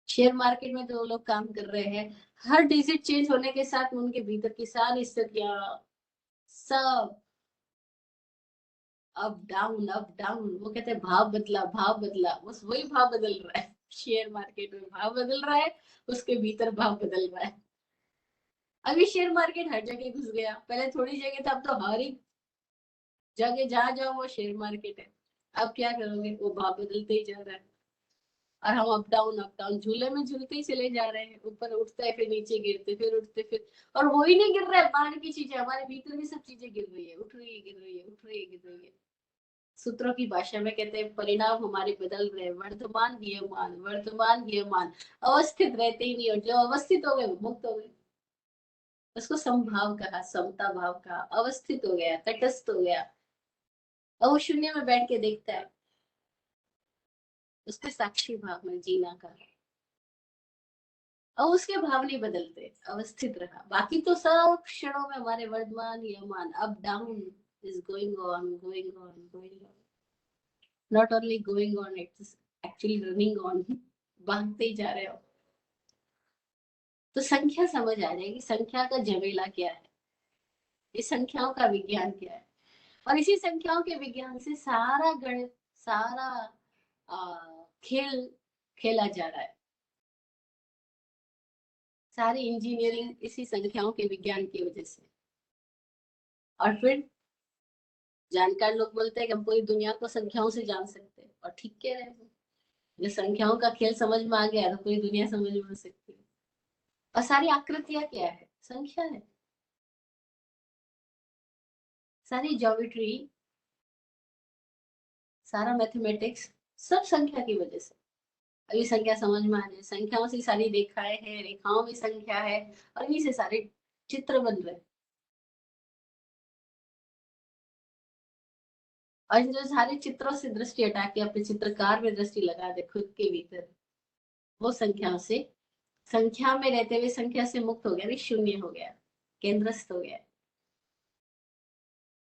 शेयर मार्केट में जो लोग काम कर रहे हैं, हर डिजिट चेंज होने के साथ उनके भीतर की सारी स्थितियां सब अप डाउन, वो कहते हैं भाव बदला, भाव बदला, बस वही भाव बदल रहा है। शेयर मार्केट में भाव बदल रहा है, उसके भीतर भाव बदल रहा है। अभी शेयर मार्केट हर जगह घुस गया, पहले थोड़ी जगह था, अब तो हर एक जगह जहां जाओ वो शेयर मार्केट है। अब क्या करोगे, वो भाव बदलते ही जा रहा है, और हम अप डाउन झूले में झूलते ही चले जा रहे हैं, ऊपर उठते हैं फिर नीचे गिरते, फिर उठते फिर। और वो ही नहीं गिर रहा है, बाहर की चीजें, हमारे भीतर भी सब चीजें गिर रही है, उठ रही है, गिर रही है, उठ रही है, गिर रही है। सूत्रों की भाषा में कहते हैं परिणाम हमारे बदल रहे हैं, वर्तमान वियमान, वर्तमान वियमान, अवस्थित रहते ही नहीं, और जो अवस्थित हो गए वो मुक्त हो गए। उसको समभाव कहा, समता भाव कहा, अवस्थित हो गया, तटस्थ हो गया, और वो शून्य में बैठ के देखता है, उसके साक्षी भाव में जीना का। और उसके भाव नहीं बदलते, अवस्थित रहा, बाकी तो सब क्षणों में हमारे वर्तमान यमान, up down is going on, going on, going on, not only going on, it's actually running on, भागते ही जा रहे हो। तो संख्या समझ आ जाएगी, संख्या का झमेला क्या है, इस संख्याओं का विज्ञान क्या है। और इसी संख्याओं के विज्ञान से सारा गणित, सारा खेल खेला जा रहा है, सारी इंजीनियरिंग इसी संख्याओं के विज्ञान की वजह से। और फिर जानकार लोग बोलते हैं कि हम पूरी दुनिया को संख्याओं से जान सकते हैं, और ठीक कह रहे हैं। जब संख्याओं का खेल समझ में आ गया तो पूरी दुनिया समझ में आ सकती है। और सारी आकृतियां क्या है, संख्या है, सारी ज्योमेट्री, सारा मैथमेटिक्स, सब संख्या की वजह से। अभी संख्या समझ में आ जाए, संख्याओं से सारी रेखाएं हैं, रेखाओं में संख्या है, और इन्हीं से सारे चित्र बन रहे हैं। और जो सारे चित्रों से दृष्टि हटा के अपने चित्रकार में दृष्टि लगा दे खुद के भीतर, वो संख्याओं से, संख्या में रहते हुए संख्या से मुक्त हो गया, नहीं शून्य हो गया, केंद्रस्थ हो गया।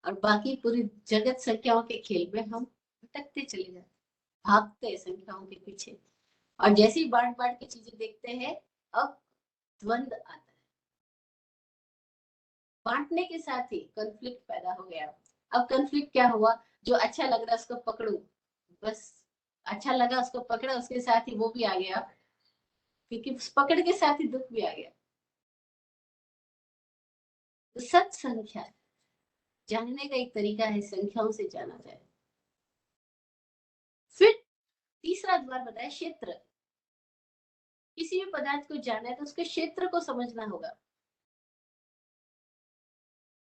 और बाकी पूरी जगत संख्याओं के खेल में हम भटकते चले जाते, भागते हैं संख्याओं के पीछे। और जैसे ही बांट बांट के चीजें देखते हैं, अब द्वंद आता है, बांटने के साथ ही कॉन्फ्लिक्ट पैदा हो गया। अब कॉन्फ्लिक्ट क्या हुआ, जो अच्छा लग रहा है उसको पकड़ो, बस अच्छा लगा उसको पकड़ा, उसके साथ ही वो भी आ गया, क्योंकि उस पकड़ के साथ ही दुख भी आ गया। तो सत संख्या जानने का एक तरीका है, संख्याओं से जाना जाए। फिर तीसरा द्वार बताया क्षेत्र। किसी भी पदार्थ को जानना है तो उसके क्षेत्र को समझना होगा।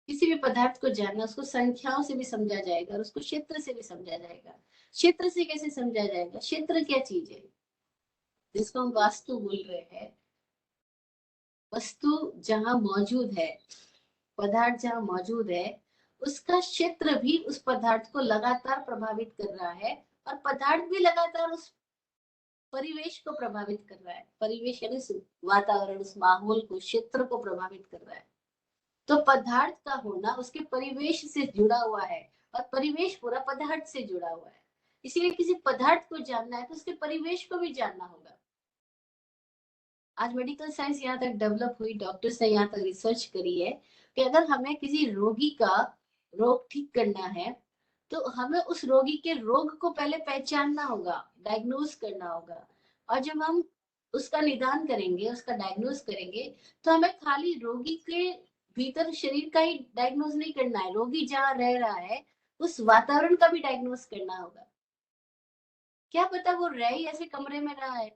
किसी भी पदार्थ को जानना, उसको संख्याओं से भी समझा जाएगा और उसको क्षेत्र से भी समझा जाएगा। क्षेत्र से कैसे समझा जाएगा, क्षेत्र क्या चीज है, जिसको हम वास्तु बोल रहे हैं। वस्तु जहां मौजूद है, पदार्थ जहां मौजूद है, उसका क्षेत्र भी उस पदार्थ को लगातार प्रभावित कर रहा है और पदार्थ भी लगातार उस परिवेश को प्रभावित कर रहा है। परिवेश यानी वातावरण, उस माहौल को, क्षेत्र को प्रभावित कर रहा है। तो पदार्थ का होना उसके परिवेश से जुड़ा हुआ है और परिवेश पूरा पदार्थ से जुड़ा हुआ है। इसीलिए किसी पदार्थ को जानना है तो उसके परिवेश को भी जानना होगा। आज मेडिकल साइंस यहाँ तक डेवलप हुई, डॉक्टर्स ने यहाँ तक रिसर्च करी है कि अगर हमें किसी रोगी का रोग ठीक करना है तो हमें उस रोगी के रोग को पहले पहचानना होगा, डायग्नोज करना होगा। और जब हम उसका निदान करेंगे, उसका डायग्नोज करेंगे, तो हमें खाली रोगी के भीतर शरीर का ही डायग्नोज नहीं करना है, रोगी जहाँ रह रहा है उस वातावरण का भी डायग्नोज करना होगा। क्या पता वो रह ही ऐसे कमरे में रहा है,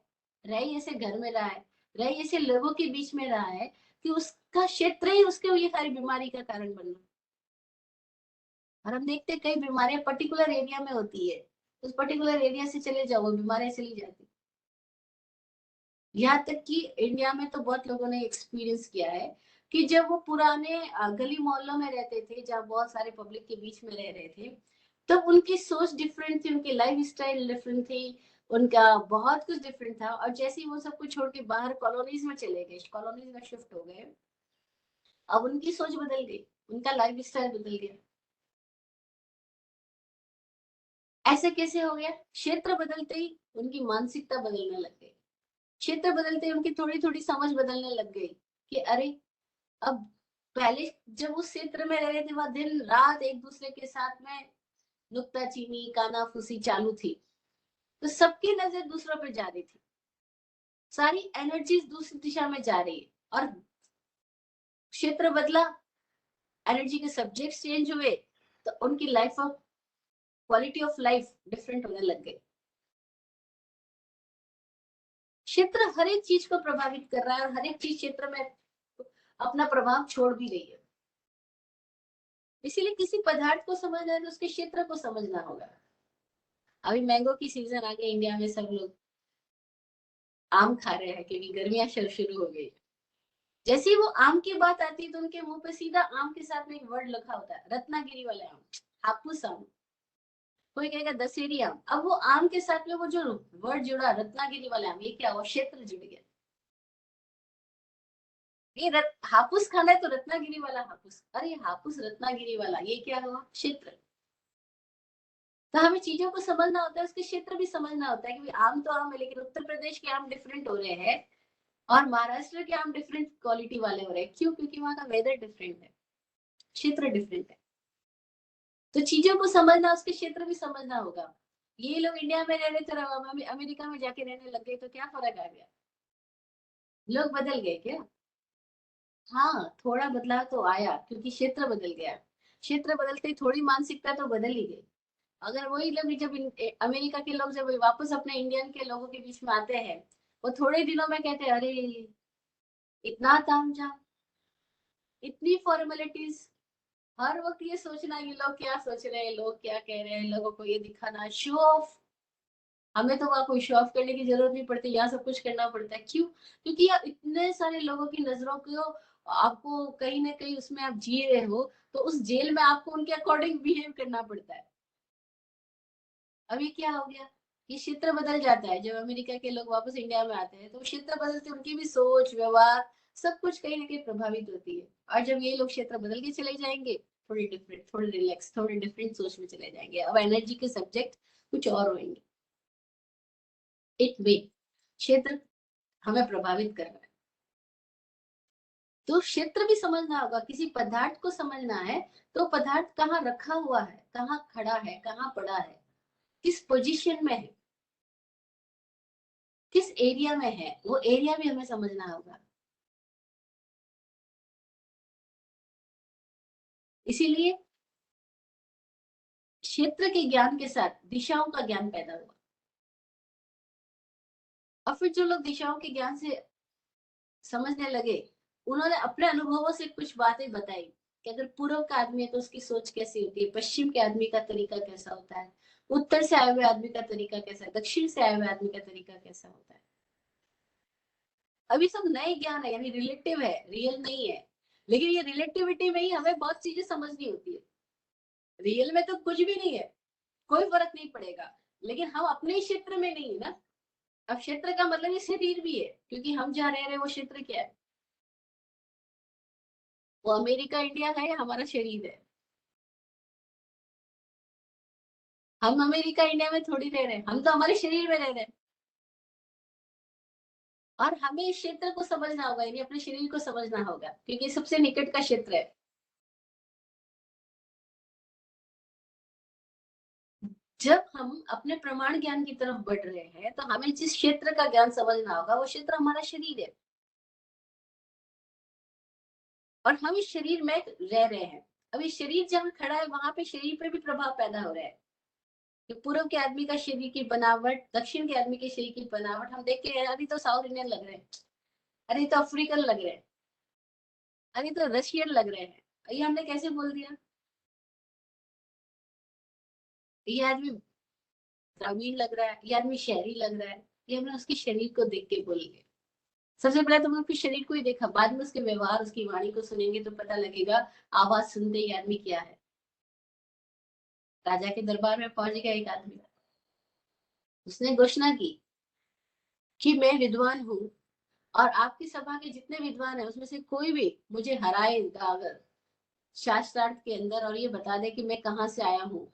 रह ही ऐसे घर में रहा है, रह ही ऐसे लोगों के बीच में रहा है कि उसका क्षेत्र ही उसके ये सारी बीमारी का कारण बन रहा। और हम देखते हैं कई बीमारियां पर्टिकुलर एरिया में होती है, उस पर्टिकुलर एरिया से चले जाओ वो बीमारियां चली जाती। यहाँ तक कि इंडिया में तो बहुत लोगों ने एक्सपीरियंस किया है कि जब वो पुराने गली मोहल्लों में रहते थे, जहाँ बहुत सारे पब्लिक के बीच में रह रहे थे, तब तो उनकी सोच डिफरेंट थी, उनकी लाइफ स्टाइल डिफरेंट थी, उनका बहुत कुछ डिफरेंट था। और जैसे ही वो सब कुछ छोड़ के बाहर कॉलोनीज में चले गए, कॉलोनीज में शिफ्ट हो गए, अब उनकी सोच बदल गई, उनका लाइफ स्टाइल बदल गया। ऐसे कैसे हो गया? क्षेत्र बदलते ही उनकी मानसिकता बदलने लग गई, क्षेत्र बदलते ही उनकी थोड़ी थोड़ी समझ बदलने लग गई कि अरे, अब पहले जब उस क्षेत्र में रह रहे थे वहां दिन रात एक दूसरे के साथ में नुक्ताचीनी, कानाफूसी चालू थी, तो सबकी नजर दूसरों पर जा रही थी, सारी एनर्जी दूसरी दिशा में जा रही है। और क्षेत्र बदला, एनर्जी के सब्जेक्ट्स चेंज हुए, तो उनकी life of quality of life different होने लग गई। क्षेत्र हर एक चीज को प्रभावित कर रहा है और हर एक चीज क्षेत्र में अपना प्रभाव छोड़ भी रही है। इसीलिए किसी पदार्थ को समझना है तो उसके क्षेत्र को समझना होगा। अभी मैंगो की सीजन आ गई इंडिया में, सब लोग आम खा रहे हैं क्योंकि गर्मियां शुरू हो गई। जैसे ही वो आम की बात आती है तो उनके मुंह पे सीधा आम के साथ में एक वर्ड लिखा होता है, रत्नागिरी वाले आम, हापुस आम, कोई कहेगा दशहरी आम। अब वो आम के साथ में वो जो वर्ड जुड़ा, रत्नागिरी वाले आम, ये क्या हुआ? क्षेत्र जुड़ गया। ये हापुस खाना है तो रत्नागिरी वाला हापुस, अरे हापुस रत्नागिरी वाला, ये क्या हुआ? क्षेत्र। तो हमें चीजों को समझना होता है, उसके क्षेत्र भी समझना होता है कि आम तो आम है, लेकिन उत्तर प्रदेश के आम डिफरेंट हो रहे हैं और महाराष्ट्र के आम डिफरेंट क्वालिटी वाले हो रहे हैं। क्यों? क्योंकि वहां का वेदर डिफरेंट है, क्षेत्र डिफरेंट है। तो चीजों को समझना, उसके क्षेत्र भी समझना होगा। ये लोग इंडिया में रह रहे थे, अमेरिका में जाके रहने लग गए, तो क्या फर्क आ गया? लोग बदल गए क्या? हाँ, थोड़ा बदलाव तो आया क्योंकि क्षेत्र बदल गया। क्षेत्र बदलते ही थोड़ी मानसिकता तो बदल ही गई। अगर वही लोग जब अमेरिका के लोग जब वापस अपने इंडियन के लोगों के बीच में आते हैं, वो थोड़े दिनों में कहते हैं, अरे इतना तामझाम, इतनी फॉर्मेलिटीज, हर वक्त ये सोचना कि लोग क्या सोच रहे हैं, लोग क्या कह रहे हैं, लोगों को ये दिखाना, शो ऑफ। हमें तो वहां कोई शो ऑफ करने की जरूरत नहीं पड़ती, यहाँ सब कुछ करना पड़ता है। क्यों? क्योंकि यार इतने सारे लोगों की नजरों को आपको कहीं ना कहीं उसमें आप जी रहे हो, तो उस जेल में आपको उनके अकॉर्डिंग बिहेव करना पड़ता है। अब ये क्या हो गया? ये क्षेत्र बदल जाता है। जब अमेरिका के लोग वापस इंडिया में आते हैं तो क्षेत्र बदलते उनकी भी सोच, व्यवहार, सब कुछ कहीं ना कहीं प्रभावित होती है। और जब ये लोग क्षेत्र बदल के चले जाएंगे, थोड़ी डिफरेंट, थोड़ी रिलैक्स, थोड़ी डिफरेंट सोच में चले जाएंगे, अब एनर्जी के सब्जेक्ट कुछ और होंगे। इट वे क्षेत्र हमें प्रभावित कर रहा है, तो क्षेत्र भी समझना होगा। किसी पदार्थ को समझना है तो पदार्थ कहाँ रखा हुआ है, कहाँ खड़ा है, कहाँ पड़ा है, किस पोजीशन में है, किस एरिया में है, वो एरिया भी हमें समझना होगा। इसीलिए क्षेत्र के ज्ञान के साथ दिशाओं का ज्ञान पैदा हुआ। और फिर जो लोग दिशाओं के ज्ञान से समझने लगे, उन्होंने अपने अनुभवों से कुछ बातें बताई कि अगर पूर्व का आदमी है तो उसकी सोच कैसी होती है, पश्चिम के आदमी का तरीका कैसा होता है, उत्तर से आए हुए आदमी का तरीका कैसा है, दक्षिण से आए हुए आदमी का तरीका कैसा होता है। अभी सब नए ज्ञान है, यानी रिलेटिव है, रियल नहीं है। लेकिन ये रिलेटिविटी में ही हमें बहुत चीजें समझनी होती है। रियल में तो कुछ भी नहीं है, कोई फर्क नहीं पड़ेगा, लेकिन हम अपने क्षेत्र में नहीं है ना। अब क्षेत्र का मतलब ये शरीर भी है, क्योंकि हम जहाँ रह रहे हैं वो क्षेत्र क्या है? वो अमेरिका इंडिया है या हमारा शरीर है? हम अमेरिका इंडिया में थोड़ी रह रहे हैं, हम तो हमारे शरीर में रह रहे हैं। और हमें इस क्षेत्र को समझना होगा, यानी अपने शरीर को समझना होगा, क्योंकि सबसे निकट का क्षेत्र है। जब हम अपने प्रमाण ज्ञान की तरफ बढ़ रहे हैं तो हमें जिस क्षेत्र का ज्ञान समझना होगा वो क्षेत्र हमारा शरीर है, और हम इस शरीर में रह रहे हैं। अब ये शरीर जहाँ खड़ा है वहां पे शरीर पे भी प्रभाव पैदा हो रहा है, कि पूर्व के आदमी का शरीर की बनावट, दक्षिण के आदमी के शरीर की बनावट हम देख के, अरे तो साउथ इंडियन लग रहे हैं, अरे तो अफ्रीकन लग रहे हैं, अरे तो रशियन लग रहे हैं। ये हमने कैसे बोल दिया? ये आदमी ग्रामीण लग रहा है, ये आदमी शहरी लग रहा है, ये हमने उसके शरीर को देख के बोल दिया। सबसे पहले तो हमने उसके शरीर को ही देखा, बाद में उसके व्यवहार, उसकी वाणी को सुनेंगे तो पता लगेगा। आवाज सुनते ही आदमी क्या है। राजा के दरबार में पहुंच गया एक आदमी, उसने घोषणा की कि मैं विद्वान हूँ, और आपकी सभा के जितने विद्वान है उसमें से कोई भी मुझे हराएगा अगर शास्त्रार्थ के अंदर, और ये बता दे कि मैं कहाँ से आया हूँ,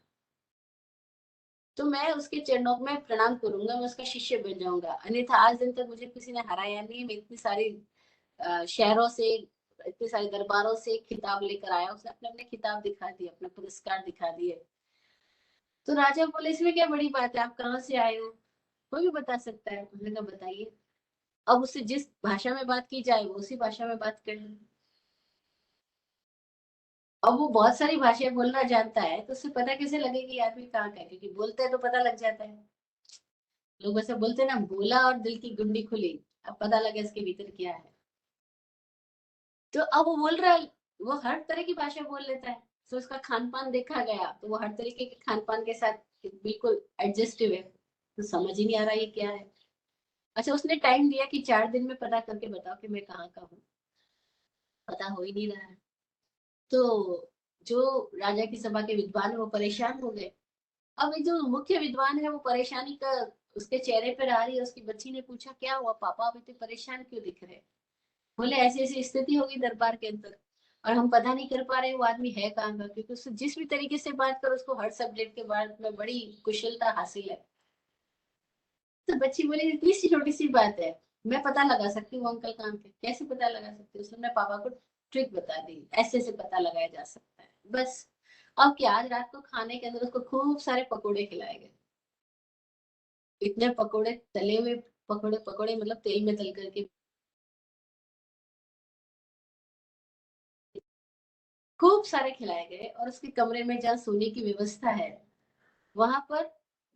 तो मैं उसके चरणों में प्रणाम करूंगा, मैं उसका शिष्य बन जाऊंगा। अन्यथा आज दिन तक मुझे किसी ने हराया नहीं, मैं इतनी सारी शहरों से, इतने सारे दरबारों से खिताब लेकर आया। उसने अपने अपने खिताब दिखा दिए, अपने पुरस्कार दिखा दिए। तो राजा बोले इसमें क्या बड़ी बात है, आप कहाँ से आए हो? कोई भी बता सकता है। उन्होंने कहा बताइए। अब उससे जिस भाषा में बात की जाए वो उसी भाषा में बात कर ले। अब वो बहुत सारी भाषाएं बोलना जानता है, तो उससे पता कैसे लगेगा कि आदमी कहाँ का है? क्योंकि बोलते हैं तो पता लग जाता है। लोग ऐसे बोलते हैं ना, बोला और दिल की गुंडी खुली, अब पता लगे इसके भीतर क्या है। तो अब वो बोल रहा है, वो हर तरह की भाषा बोल लेता है। तो उसका खान पान देखा गया तो वो हर तरीके के खान पान के साथ बिल्कुल एडजस्टिव है। तो समझ ही नहीं आ रहा ये क्या है। अच्छा, उसने टाइम दिया कि 4 दिन में पता करके बताओ कि मैं कहाँ का हूँ। पता हो ही नहीं रहा है। तो जो राजा की सभा के विद्वान है वो परेशान हो गए। अब ये जो मुख्य विद्वान है वो परेशानी का उसके चेहरे पर आ रही है। उसकी बच्ची ने पूछा क्या हुआ पापा, आप इतने परेशान क्यों दिख रहे? बोले ऐसी ऐसी स्थिति होगी दरबार के अंदर, और हम पता नहीं कर पा रहे वो आदमी है कहाँ का, क्योंकि उससे जिस भी तरीके से बात करो उसको हर सब्जेक्ट के बारे में बड़ी कुशलता हासिल है। तो बच्ची बोली इतनी सी छोटी सी बात है, मैं पता लगा सकती हूँ अंकल कहाँ के। कैसे पता लगा सकती हूँ? उसने पापा को ट्रिक बता दी, ऐसे ऐसे पता लगाया जा सकता है बस। अब क्या, आज रात को खाने के अंदर उसको खूब सारे पकोड़े खिलाए गए। इतने पकोड़े तले हुए, पकोड़े पकोड़े मतलब तेल में तल करके खूब सारे खिलाए गए। और उसके कमरे में जहाँ सोने की व्यवस्था है वहां पर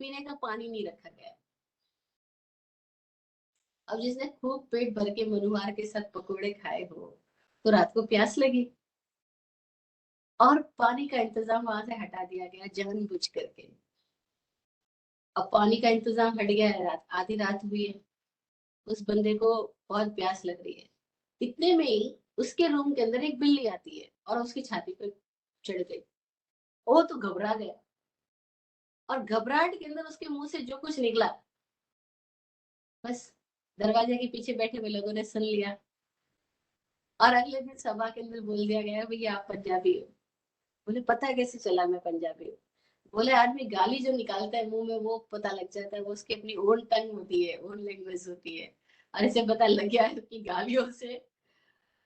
पीने का पानी नहीं रखा गया। अब जिसने खूब पेट भर के मनुहार के साथ पकोड़े खाए हो, तो रात को प्यास लगी, और पानी का इंतजाम वहां से हटा दिया गया जानबूझ करके। अब पानी का इंतजाम हट गया है, रात आधी रात हुई है, उस बंदे को बहुत प्यास लग रही है। इतने में ही उसके रूम के अंदर एक बिल्ली आती है और उसकी छाती पे चढ़ गई। वो तो घबरा गया, और घबराहट के अंदर उसके मुंह से जो कुछ निकला, बस दरवाजे के पीछे बैठे हुए लोगों ने सुन लिया। और अगले दिन सभा के अंदर बोल दिया गया भैया आप पंजाबी हो। बोले पता कैसे चला मैं पंजाबी हूँ? बोले आदमी गाली जो निकालता है मुंह में वो पता लग जाता है, वो उसकी अपनी ओन टंग होती है, ओन लैंग्वेज होती है। और इसे पता लग गया है कि गालियों से,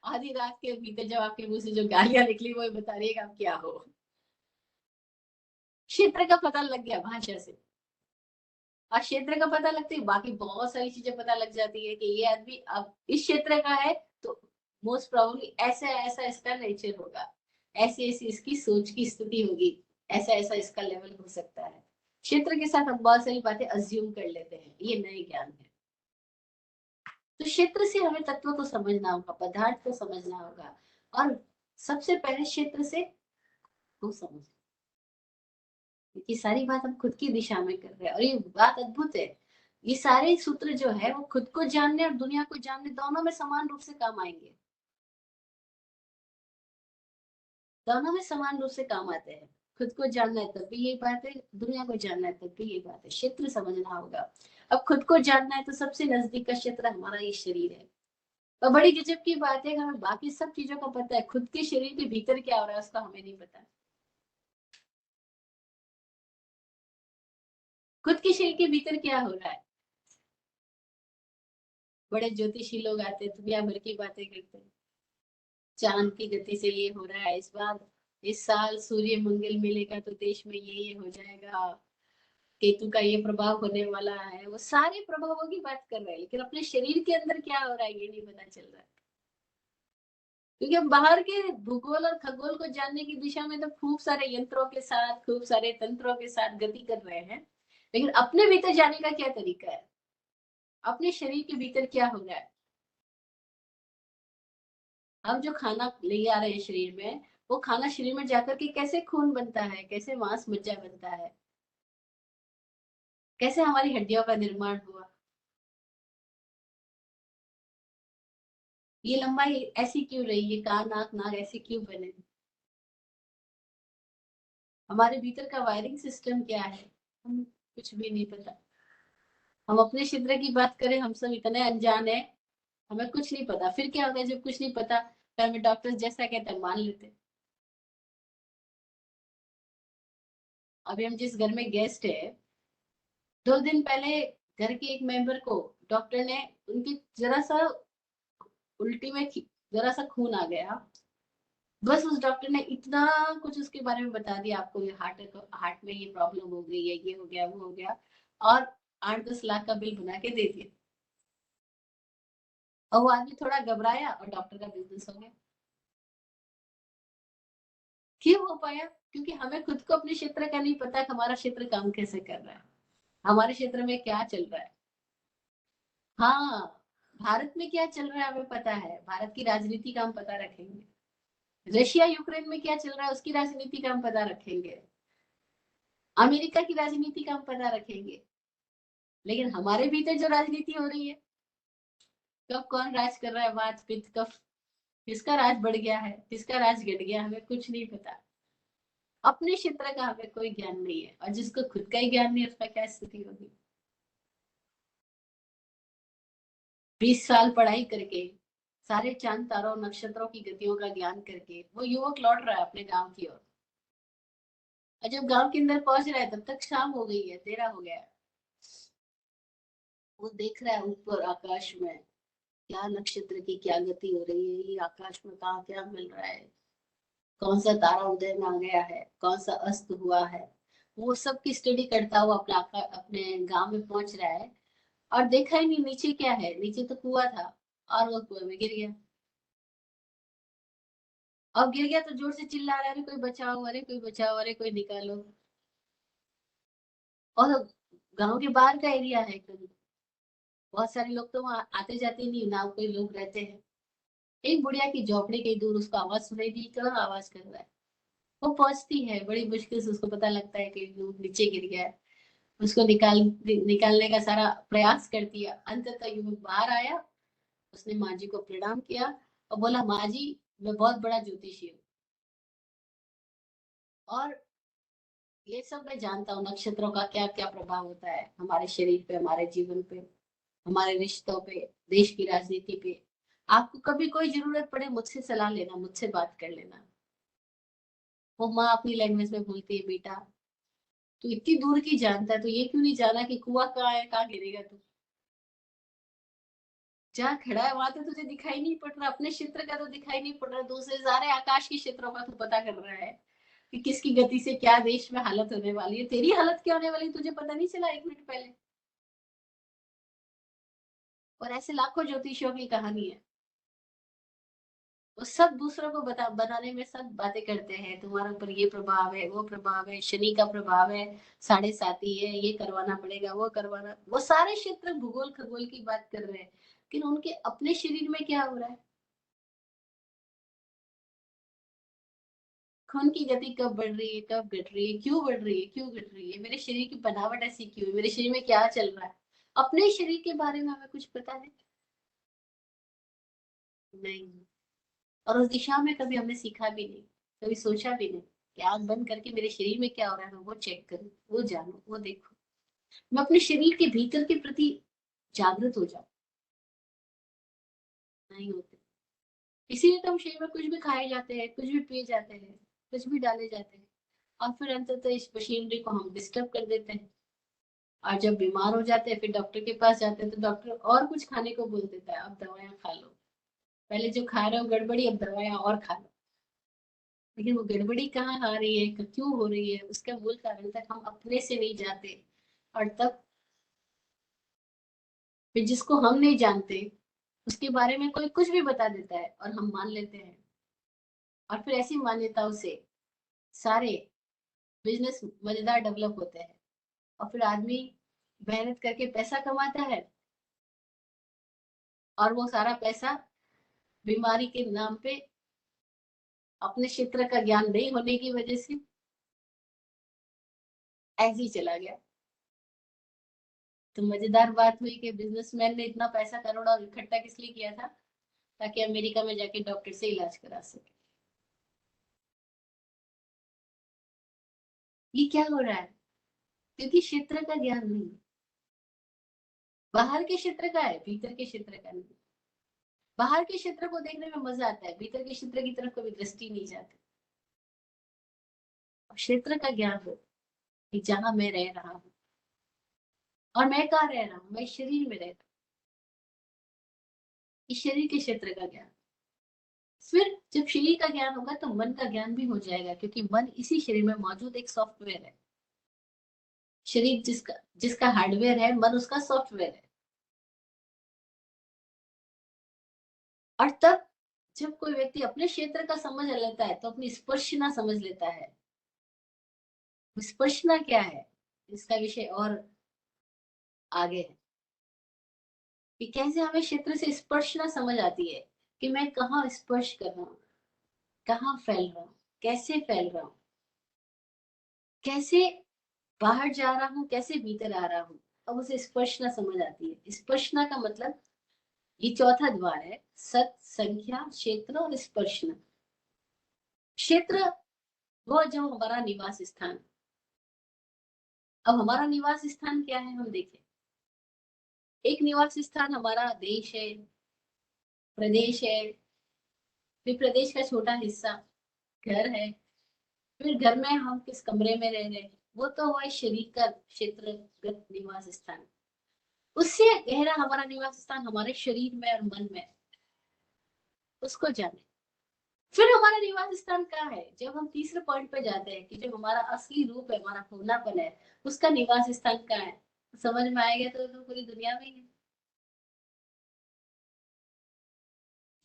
आधी रात के बीते जब आपके मुंह से जो गालियां निकली वो बता रही है कि आप क्या हो। क्षेत्र का पता लग गया भाषा से। और क्षेत्र का पता लगते ही बाकी बहुत सारी चीजें पता लग जाती है कि ये आदमी अब इस क्षेत्र का है, तो मोस्ट प्रोबेबली ऐसा ऐसा इसका नेचर होगा, ऐसी ऐसी इसकी सोच की स्थिति होगी, ऐसा ऐसा इसका लेवल हो सकता है। क्षेत्र के साथ हम बहुत सारी बातें अज्यूम कर लेते हैं, ये नए ज्ञान है। तो क्षेत्र से हमें तत्व को समझना होगा, पदार्थ को समझना होगा, और सबसे पहले क्षेत्र से को समझ। ये सारी बात हम खुद की दिशा में कर रहे हैं, और ये बात अद्भुत है। ये सारे सूत्र जो है वो खुद को जानने और दुनिया को जानने दोनों में समान रूप से काम आएंगे, दोनों में समान रूप से काम आते हैं। खुद को जानना है तब भी यही बात है, दुनिया को जानना है तब भी यही बात है, क्षेत्र समझना होगा। अब खुद को जानना है तो सबसे नजदीक का क्षेत्र हमारा ये शरीर है। और बड़ी गजब की बात है कि हमें बाकी सब चीजों का पता है, खुद के शरीर के भीतर क्या हो रहा है उसका हमें नहीं पता। खुद के शरीर के भीतर क्या हो रहा है। बड़े ज्योतिषी लोग आते हैं, दुनिया भर की बातें करते हैं, चांद की गति से ये हो रहा है इस बार, इस साल सूर्य मंगल मिलेगा तो देश में ये हो जाएगा, केतु का ये प्रभाव होने वाला है, वो सारे प्रभावों की बात कर रहे हैं, लेकिन अपने शरीर के अंदर क्या हो रहा है ये नहीं पता चल रहा है। क्योंकि हम बाहर के भूगोल और खगोल को जानने की दिशा में तो खूब सारे यंत्रों के साथ, खूब सारे तंत्रों के साथ गति कर रहे हैं, लेकिन अपने भीतर जाने का क्या तरीका है, अपने शरीर के भीतर क्या हो रहा है। हम जो खाना ले आ रहे हैं शरीर में, वो खाना शरीर में जाकर के कैसे खून बनता है, कैसे मांस मज्जा बनता है, कैसे हमारी हड्डियों का निर्माण हुआ, ये लंबाई ऐसी क्यों रही, ये कान नाक नाक ऐसे क्यों बने, हमारे भीतर का वायरिंग सिस्टम क्या है, हम कुछ भी नहीं पता। हम अपने क्षेत्र की बात करें, हम सब इतने अनजान है, हमें कुछ नहीं पता। फिर क्या होता है जब कुछ नहीं पता, फिर हमें डॉक्टर जैसा कहते हैं मान लेते हैं। अभी हम जिस घर में गेस्ट है, 2 दिन पहले घर के एक मेंबर को डॉक्टर ने, उनकी जरा सा उल्टी में जरा सा खून आ गया, बस उस डॉक्टर ने इतना कुछ उसके बारे में बता दिया, आपको ये हार्ट में ये प्रॉब्लम हो गई है, ये हो गया वो हो गया, और 8-10 लाख का बिल बना के दे दिया। और वो आदमी थोड़ा घबराया और डॉक्टर का बिजनेस हो गया। क्यों हो पाया? क्योंकि हमें खुद को अपने क्षेत्र का नहीं पता कि हमारा क्षेत्र काम कैसे कर रहा है, हमारे क्षेत्र में क्या चल रहा है। हाँ, भारत में क्या चल रहा है हमें पता है, भारत की राजनीति का हम पता रखेंगे, रशिया यूक्रेन में क्या चल रहा है उसकी राजनीति का हम पता रखेंगे, अमेरिका की राजनीति का हम पता रखेंगे, लेकिन हमारे भीतर जो राजनीति हो रही है, कब कौन राज कर रहा है, वात पित्त कफ, किसका राज बढ़ गया है, किसका राज घट गया, हमें कुछ नहीं पता। अपने क्षेत्र का हमें कोई ज्ञान नहीं है, और जिसको खुद का ही ज्ञान नहीं है उसका क्या स्थिति होगी। 20 साल पढ़ाई करके, सारे चांद तारों नक्षत्रों की गतियों का ज्ञान करके वो युवक लौट रहा है अपने गांव की ओर, और जब गांव के अंदर पहुंच रहा है तब तक शाम हो गई है, 13 हो गया है। वो देख रहा है ऊपर आकाश में क्या नक्षत्र की क्या गति हो रही है, ये आकाश में कहाँ क्या मिल रहा है, कौन सा तारा उदय में आ गया है, कौन सा अस्त हुआ है, वो सब की स्टडी करता हुआ अपने गांव में पहुंच रहा है। और देखा ही नहीं नीचे क्या है, नीचे तो कुआं था, और वो कुएं में गिर गया। अब गिर गया तो जोर से चिल्ला रहा है, अरे कोई बचाओ, अरे कोई बचाओ, अरे कोई निकालो। और गांव के बाहर का एरिया है एकदम, बहुत सारे लोग तो वहां आते जाते नहीं, ना कोई लोग रहते हैं। एक बुढ़िया की झोपड़ी कहीं दूर, उसको आवाज सुनाई दी, कहाँ आवाज कर रहा है। वो पहुंचती है, बड़ी मुश्किल से उसको पता लगता है कि लोग नीचे गिर गया है। उसको निकालने का सारा प्रयास करती है, अंततः युवक बाहर आया। उसने माँ जी को प्रणाम किया और बोला, माँ जी मैं बहुत बड़ा ज्योतिषी हूँ, और ये सब मैं जानता हूँ, नक्षत्रों का क्या क्या प्रभाव होता है हमारे शरीर पे, हमारे जीवन पे, हमारे रिश्तों पे, देश की राजनीति पे। आपको कभी कोई जरूरत पड़े मुझसे सलाह लेना, मुझसे बात कर लेना। वो माँ अपनी लैंग्वेज में बोलती है, बेटा तू इतनी दूर की जानता है तो ये क्यों नहीं जाना कि कुआं कहाँ है, कहाँ गिरेगा तू, जहाँ खड़ा है वहां तो तुझे दिखाई नहीं पड़ रहा, अपने क्षेत्र का तो दिखाई नहीं पड़ रहा, दूसरे सारे आकाश के क्षेत्रों का तू पता कर रहा है कि किसकी गति से क्या देश में हालत होने वाली है, तेरी हालत क्या होने वाली है, तुझे पता नहीं चला 1 मिनट पहले। और ऐसे लाखों ज्योतिषियों की कहानी है। वो सब दूसरों को बनाने में सब बातें करते हैं, तुम्हारे ऊपर ये प्रभाव है, वो प्रभाव है, शनि का प्रभाव है, 7.5 है, ये करवाना पड़ेगा, वो करवाना, वो सारे क्षेत्र भूगोल खगोल की बात कर रहे हैं, लेकिन उनके अपने शरीर में क्या हो रहा है। खून की गति कब बढ़ रही है, कब घट रही है, क्यों बढ़ रही है, क्यों घट रही है, मेरे शरीर की बनावट ऐसी क्यों है, मेरे शरीर में क्या चल रहा है, अपने शरीर के बारे में हमें कुछ पता नहीं। और उस दिशा में कभी हमने सीखा भी नहीं, कभी सोचा भी नहीं कि आंख बंद करके मेरे शरीर में क्या हो रहा है मैं वो चेक करूं, वो जानूं, वो देखूं, मैं अपने शरीर के भीतर के प्रति जागृत हो जाऊं। नहीं होते, इसीलिए तो हम शरीर में कुछ भी खाए जाते हैं, कुछ भी पिए जाते हैं, कुछ भी डाले जाते हैं, और फिर अंततः इस मशीनरी को हम डिस्टर्ब कर देते हैं। और जब बीमार हो जाते हैं फिर डॉक्टर के पास जाते हैं तो डॉक्टर और कुछ खाने को बोल देता है, अब दवाइयां खा लो, पहले जो खा रहे हो गड़बड़ी, अब दवाइयां और खा लो। लेकिन वो गड़बड़ी कहाँ आ रही है, क्यों हो रही है, उसका मूल कारण तक हम अपने से नहीं जाते। और तब फिर जिसको हम नहीं जानते उसके बारे में कोई कुछ भी बता देता है और हम मान लेते हैं। और फिर ऐसी मान्यताओं से सारे बिजनेस मजेदार डेवलप होते हैं। और फिर आदमी मेहनत करके पैसा कमाता है और वो सारा पैसा बीमारी के नाम पे अपने क्षेत्र का ज्ञान नहीं होने की वजह से ऐसे ही चला गया। तो मजेदार बात हुई कि बिजनेसमैन ने इतना पैसा करोड़ों इकट्ठा किस लिए किया था, ताकि अमेरिका में जाके डॉक्टर से इलाज करा सके। ये क्या हो रहा है, क्योंकि क्षेत्र का ज्ञान नहीं, बाहर के क्षेत्र का है, भीतर के क्षेत्र का नहीं। बाहर के क्षेत्र को देखने में मजा आता है, भीतर के क्षेत्र की तरफ कभी दृष्टि नहीं जाती। क्षेत्र का ज्ञान हो कि जहां मैं रह रहा हूँ, और मैं कहाँ रह रहा हूँ, मैं शरीर में रह रहा हूँ, इस शरीर के क्षेत्र का ज्ञान। फिर जब शरीर का ज्ञान होगा तो मन का ज्ञान भी हो जाएगा, क्योंकि मन इसी शरीर में मौजूद एक सॉफ्टवेयर है। शरीर जिसका जिसका हार्डवेयर है, मन उसका सॉफ्टवेयर है। और तब जब कोई व्यक्ति अपने क्षेत्र का समझ लेता है तो अपनी स्पर्शना समझ लेता है। स्पर्शना क्या है, इसका विषय और आगे है कि कैसे हमें क्षेत्र से स्पर्शना समझ आती है कि मैं कहाँ स्पर्श कर रहा हूँ, कहाँ फैल रहा हूँ, कैसे फैल रहा हूँ, कैसे बाहर जा रहा हूँ, कैसे भीतर आ रहा हूँ। अब उसे स्पर्शना समझ आती है। स्पर्शना का मतलब ये चौथा द्वार है, सत, संख्या, क्षेत्र और स्पर्शना। क्षेत्र वो जो हमारा निवास स्थान। अब हमारा निवास स्थान क्या है, हम देखें। एक निवास स्थान हमारा देश है, प्रदेश है, फिर प्रदेश का छोटा हिस्सा घर है, फिर घर में हम किस कमरे में रह रहे हैं, वो तो हुआ शरीर का क्षेत्रगत निवास स्थान। उससे गहरा हमारा निवास स्थान हमारे शरीर में और मन में, उसको जाने। फिर हमारा निवास स्थान कहाँ है, जब हम तीसरे पॉइंट पे जाते हैं कि जो हमारा असली रूप है, हमारा होनापन है, उसका निवास स्थान कहाँ है, समझ में आएगा तो पूरी दुनिया में ही है।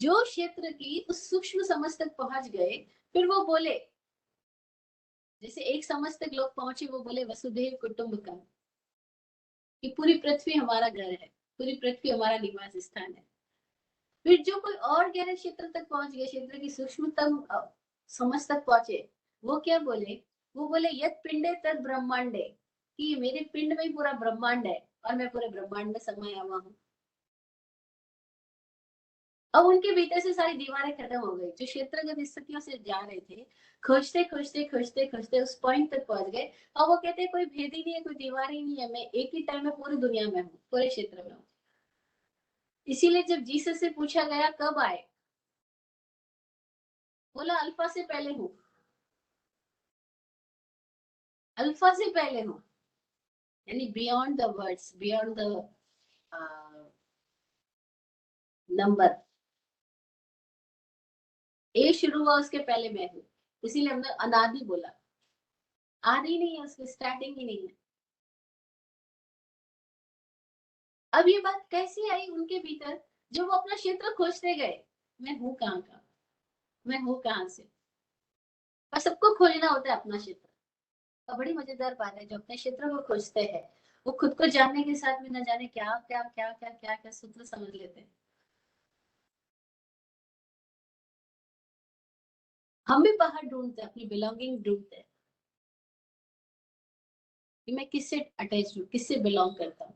जो क्षेत्र की उस सूक्ष्म समझ तक पहुंच गए, फिर वो बोले, जैसे एक समझ तक लोग पहुंचे, वो बोले वसुधैव कुटुंबकम, कि पूरी पृथ्वी हमारा घर है, पूरी पृथ्वी हमारा निवास स्थान है। फिर जो कोई और गहरे क्षेत्र तक पहुंच गए, क्षेत्र की सूक्ष्मतम समझ तक पहुंचे, वो क्या बोले, वो बोले यत पिंडे तद ब्रह्मांडे, कि मेरे पिंड में ही पूरा ब्रह्मांड है और मैं पूरे ब्रह्मांड में समाया हुआ हूँ। अब उनके भीतर से सारी दीवारें खत्म हो गई, जो क्षेत्रगत स्थितियों से जा रहे थे, खोजते खोजते खोजते खोजते उस पॉइंट तक पहुंच गए। और वो कहते हैं कोई भेद ही नहीं है, कोई दीवार ही नहीं है, मैं एक ही टाइम में पूरी दुनिया में हूँ, पूरे क्षेत्र में हूँ। इसीलिए जब जीसस से पूछा गया कब आए, बोला अल्फा से पहले हूँ, अल्फा से पहले हूँ। यानी beyond the words, beyond the number. ए शुरू हुआ उसके पहले मैं हूँ, इसीलिए हमने अनादि बोला। आदि नहीं है, उसकी स्टार्टिंग ही नहीं है। अब ये बात कैसी आई उनके भीतर, जब वो अपना क्षेत्र खोजते गए, मैं हूँ कहाँ का, मैं हूँ कहाँ से। और सबको खोजना होता है अपना क्षेत्र। और बड़ी मजेदार बात है, जो अपने क्षेत्र को खोजते हैं वो खुद को जानने के साथ में न जाने क्या क्या क्या क्या क्या क्या सूत्र समझ लेते हैं। हम भी बाहर ढूंढते हैं, अपनी बिलोंगिंग ढूंढते हैं कि मैं किससे अटैच हूँ, किससे बिलोंग करता हूँ।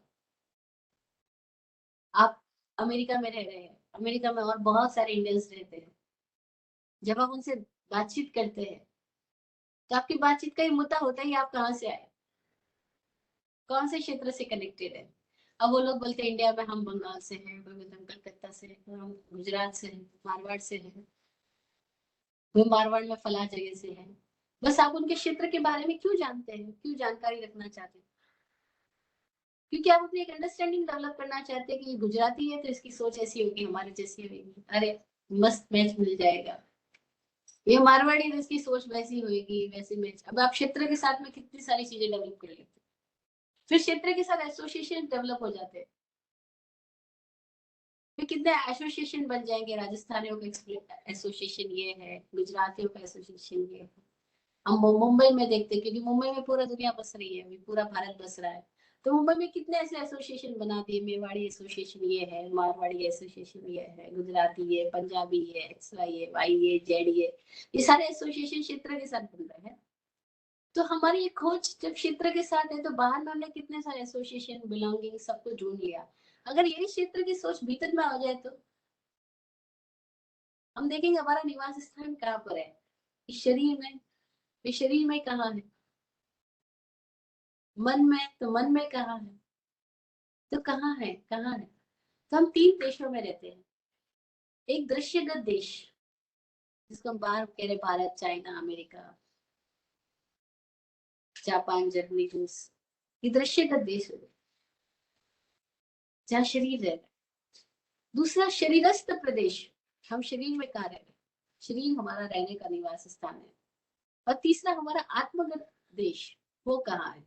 आप अमेरिका में रह रहे हैं, अमेरिका में और बहुत सारे इंडियंस रहते हैं। जब आप उनसे बातचीत करते हैं तो आपकी बातचीत का ही मुद्दा होता है आप कहाँ से आए, कौन से क्षेत्र से कनेक्टेड है। अब वो लोग बोलते हैं इंडिया में हम बंगाल से हैं, कोई बोलते हैं हम कलकत्ता से हैं, कोई हम गुजरात से हैं, मारवाड़ से हैं, कोई मारवाड़ में फला जगह से है। बस आप उनके क्षेत्र के बारे में क्यों जानते हैं, क्यों जानकारी रखना चाहते हैं? क्योंकि आप अपनी एक अंडरस्टैंडिंग डेवलप करना चाहते हैं कि ये गुजराती है तो इसकी सोच ऐसी होगी, हमारी जैसी होगी, अरे मस्त मैच मिल जाएगा। ये मारवाड़ी है तो इसकी सोच वैसी होगी, वैसी मैच। अब आप क्षेत्र के साथ में कितनी सारी चीजें डेवलप कर लेते हैं, फिर क्षेत्र के साथ एसोसिएशन डेवलप हो जाते हैं, फिर कितने एसोसिएशन बन जाएंगे, राजस्थानियों का एसोसिएशन ये है, गुजरातियों का एसोसिएशन ये है। हम मुंबई में देखते हैं क्योंकि मुंबई में पूरा दुनिया बस रही है, अभी पूरा भारत बस रहा है। तो मुंबई में कितने ऐसे एसोसिएशन बना दिए, मेवाड़ी एसोसिएशन ये है, मारवाड़ी एसोसिएशन ये है, गुजराती ये, पंजाबी ये, एक्स वाई ये, वाई ये, जेड ये सारे एसोसिएशन क्षेत्र के साथ बन रहे हैं। तो हमारी ये खोज जब क्षेत्र के साथ है तो बाहर में हमने कितने सारे एसोसिएशन, बिलोंगिंग सबको ढूंढ लिया। अगर यही क्षेत्र की सोच भीतर में आ जाए तो हम देखेंगे हमारा निवास स्थान कहाँ पर है, इस शरीर में, इस शरीर में कहाँ है, मन में, तो मन में कहाँ है, तो कहाँ है, कहाँ है। तो हम तीन देशों में रहते हैं। एक दृश्यगत देश जिसको हम बाहर कह रहे, Bharat, China, America, Japan, Germany, रूस, ये दृश्यगत देश है जहाँ शरीर रह रहा है। दूसरा शरीरस्थ प्रदेश, हम शरीर में कहाँ रह रहे हैं, शरीर हमारा रहने का निवास स्थान है। और तीसरा हमारा आत्मगत देश, वो कहाँ है।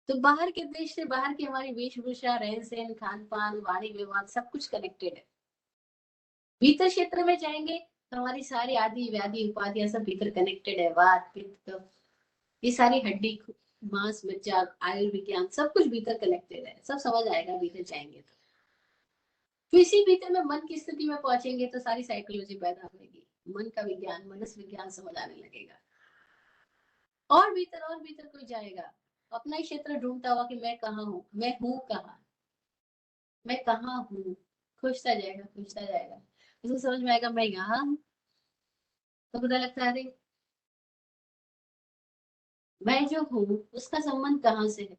तो बाहर के देश से बाहर की हमारी वेशभूषा, रहन सहन, खान पान, वाणी व्यवहार सब कुछ कनेक्टेड है। भीतर क्षेत्र में जाएंगे तो हमारी सारी आदि व्याधि उपाधियां सब भीतर कनेक्टेड है, वात पित्त कफ, ये सारी हड्डी, मांस मज्जा, आयुर्विज्ञान सब कुछ भीतर कनेक्टेड है, सब समझ आएगा भीतर जाएंगे तो। फिर इसी भीतर में मन की स्थिति में पहुंचेंगे तो सारी साइकोलॉजी पैदा होगी, मन का विज्ञान, मनस विज्ञान समझ आने लगेगा। और भीतर कोई जाएगा, अपना ही क्षेत्र ढूंढता हुआ कि मैं कहाँ हूँ, मैं हूँ कहाँ, मैं कहाँ हूँ, खुशता जाएगा, खुशता जाएगा। उसको समझ में आएगा मैं यहाँ हूँ, तो पता लगता है अरे मैं जो हूँ उसका संबंध कहाँ से है।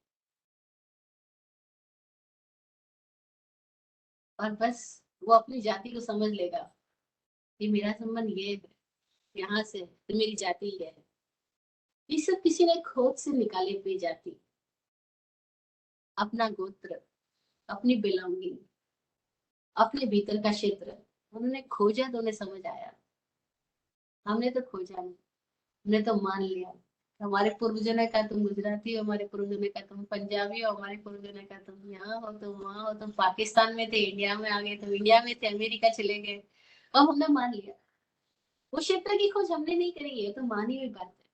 और बस वो अपनी जाति को समझ लेगा कि मेरा संबंध ये है, यहाँ से है, तो मेरी जाति ये है। ये सब किसी ने खोज से निकाली हुई जाति, अपना गोत्र, अपनी बिलोंगिंग, अपने भीतर का क्षेत्र उन्होंने खोजा तो उन्हें समझ आया। हमने तो खोजा नहीं, हमने तो मान लिया। हमारे पूर्वजों ने कहा तुम गुजराती हो, हमारे पूर्वजों ने कहा तुम पंजाबी हो, हमारे पूर्वजों ने कहा तुम यहाँ हो, तुम वहां हो, तुम पाकिस्तान में थे इंडिया में आ गए, तुम इंडिया में थे अमेरिका चले गए। अब हमने मान लिया। वो क्षेत्र की खोज हमने नहीं करी है, तो मानी हुई बात है।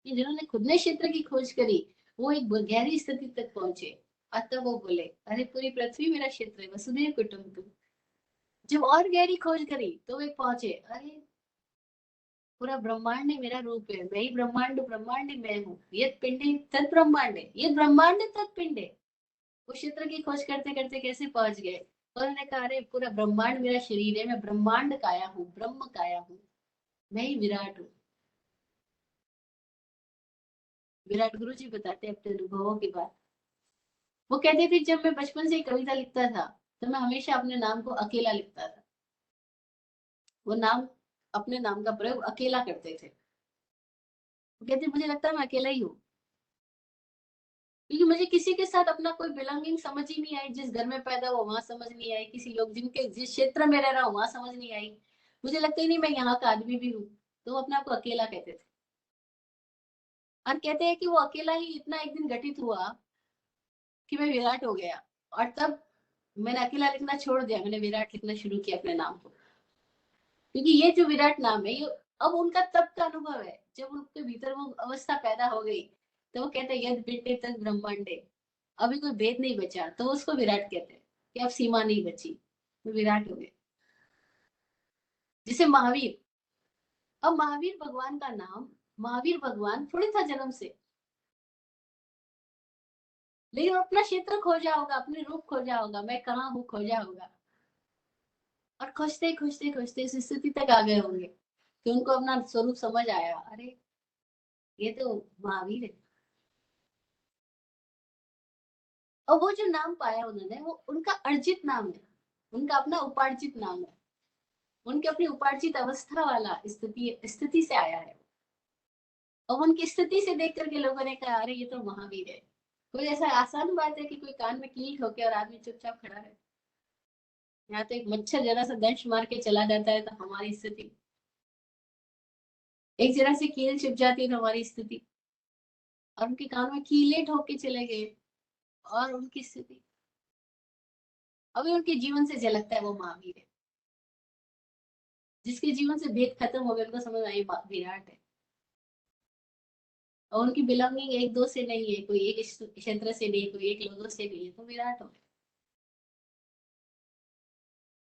ये जिन्होंने खुद ने क्षेत्र की खोज करी वो एक गहरी स्थिति तक पहुंचे, और तब वो बोले अरे पूरी पृथ्वी मेरा क्षेत्र है, वसुधैव कुटुंबकम। जब और गहरी खोज करी तो वे पहुंचे अरे पूरा ब्रह्मांड ही मेरा रूप है, मैं ही ब्रह्मांड, ब्रह्मांड ही मैं हूँ, ये पिंड तत् ब्रह्मांड है, ये ब्रह्मांड तत् पिंड है। वो क्षेत्र की खोज करते करते कैसे पहुंच गए, और उन्होंने कहा अरे पूरा ब्रह्मांड मेरा शरीर है, मैं ब्रह्मांड काया हूँ, ब्रह्म काया हूँ, मैं ही विराट हूँ। विराट गुरु जी बताते हैं अपने अनुभवों की बात। वो कहते थे जब मैं बचपन से ही कविता लिखता था तो मैं हमेशा अपने नाम को अकेला लिखता था। वो नाम, अपने नाम का प्रयोग अकेला करते थे। वो कहते मुझे लगता है मैं अकेला ही हूँ, क्योंकि मुझे किसी के साथ अपना कोई बिलोंगिंग समझ ही नहीं आई, जिस घर में पैदा हुआ वहां समझ नहीं आई, किसी लोग जिनके जिस क्षेत्र में रह रहा हूँ वहां समझ नहीं आई, मुझे लगता ही नहीं मैं यहाँ का आदमी भी हूँ। तो वो अपने आप को अकेला कहते थे। और कहते हैं कि वो अकेला ही इतना एक दिन घटित हुआ कि मैं विराट हो गया। और तब मैंने अकेला लिखना छोड़ दिया, मैंने विराट लिखना शुरू किया अपने नाम को। क्योंकि ये जो विराट नाम है ये अब उनका तब का अनुभव है, जब उनके भीतर वो अवस्था पैदा हो गई। तो वो कहते हैं यद बिंटे तक ब्रह्मांडे, अभी कोई भेद नहीं बचा तो उसको विराट कहते हैं कि अब सीमा नहीं बची, तो विराट हो गए। जैसे महावीर, अब महावीर भगवान का नाम, महावीर भगवान थोड़ी था जन्म से, लेकिन वो अपना क्षेत्र खोजा होगा, अपने रूप खोजा होगा, मैं कहाँ हूँ खोजा होगा, और खोजते खोजते खोजते इस स्थिति तक आ गए होंगे। कि उनको अपना स्वरूप समझ आया, अरे ये तो महावीर है। और वो जो नाम पाया उन्होंने, वो उनका अर्जित नाम है, उनका अपना उपार्जित नाम है, उनके अपनी उपार्जित अवस्था वाला स्थिति स्थिति से आया है। और उनकी स्थिति से देख करके लोगों ने कहा अरे ये तो महावीर है। कोई ऐसा आसान बात है कि कोई कान में कील ठोके और आदमी चुपचाप खड़ा रहे? यहाँ तो एक मच्छर जरा सा दंश मार के चला जाता है तो हमारी स्थिति, एक जरा से कील चुप जाती है तो हमारी स्थिति, और उनके कान में कीले ठोक के चले गए और उनकी स्थिति, अभी उनके जीवन से झलकता है वो महावीर है। जिसके जीवन से भेद खत्म हो गया उनको समझ आई विराट है। और उनकी बिलोंगिंग एक दो से नहीं है, कोई एक क्षेत्र से नहीं, कोई एक लोगों से नहीं है, तो विराट हो गए।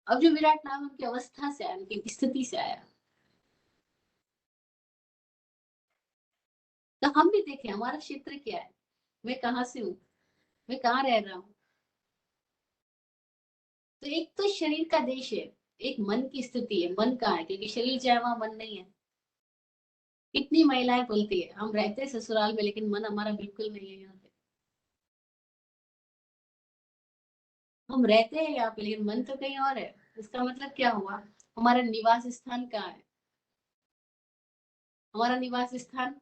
अब जो विराट नाम उनकी अवस्था से आया, उनकी स्थिति से आया। तो हम भी देखें हमारा क्षेत्र क्या है, मैं कहाँ से हूँ, मैं कहाँ रह रहा हूँ। तो एक तो शरीर का देश है, एक मन की स्थिति है, मन कहाँ है, क्योंकि शरीर चाहे वहां मन नहीं है। कितनी महिलाएं बोलती है हम रहते हैं ससुराल में लेकिन मन हमारा बिल्कुल नहीं है यहाँ पे। हम रहते हैं यहाँ पे लेकिन मन तो कहीं और है। इसका मतलब क्या हुआ, हमारा निवास स्थान कहाँ है, हमारा निवास स्थान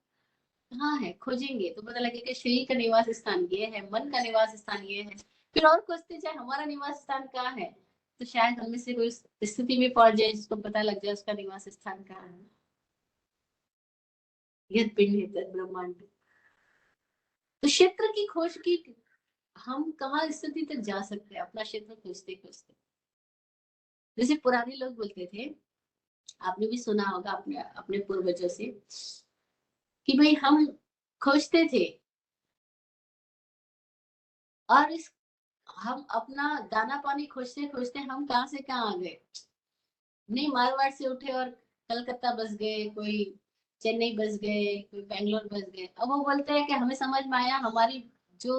कहाँ है, खोजेंगे तो पता लगेगा शरीर का निवास स्थान ये है, मन का निवास स्थान ये है। फिर और खोजते जाए हमारा निवास स्थान कहाँ है, तो शायद हमें से कोई स्थिति में पहुंच जाए जिसको पता लग जाए उसका निवास स्थान कहाँ है। यद पिंड है तद ब्रह्मांड। तो क्षेत्र की खोज की, हम कहाँ स्थिति तक जा सकते हैं अपना क्षेत्र खोजते खोजते। जैसे पुराने लोग बोलते थे, आपने भी सुना होगा अपने अपने पूर्वजों से, कि भाई हम खोजते थे और इस हम अपना दाना पानी खोजते खोजते हम कहाँ से कहाँ आ गए। नहीं मारवाड़ से उठे और कलकत्ता बस गए, कोई चेन्नई बस गए, कोई बेंगलोर बस गए। अब वो बोलते हैं कि हमें समझ में आया हमारी जो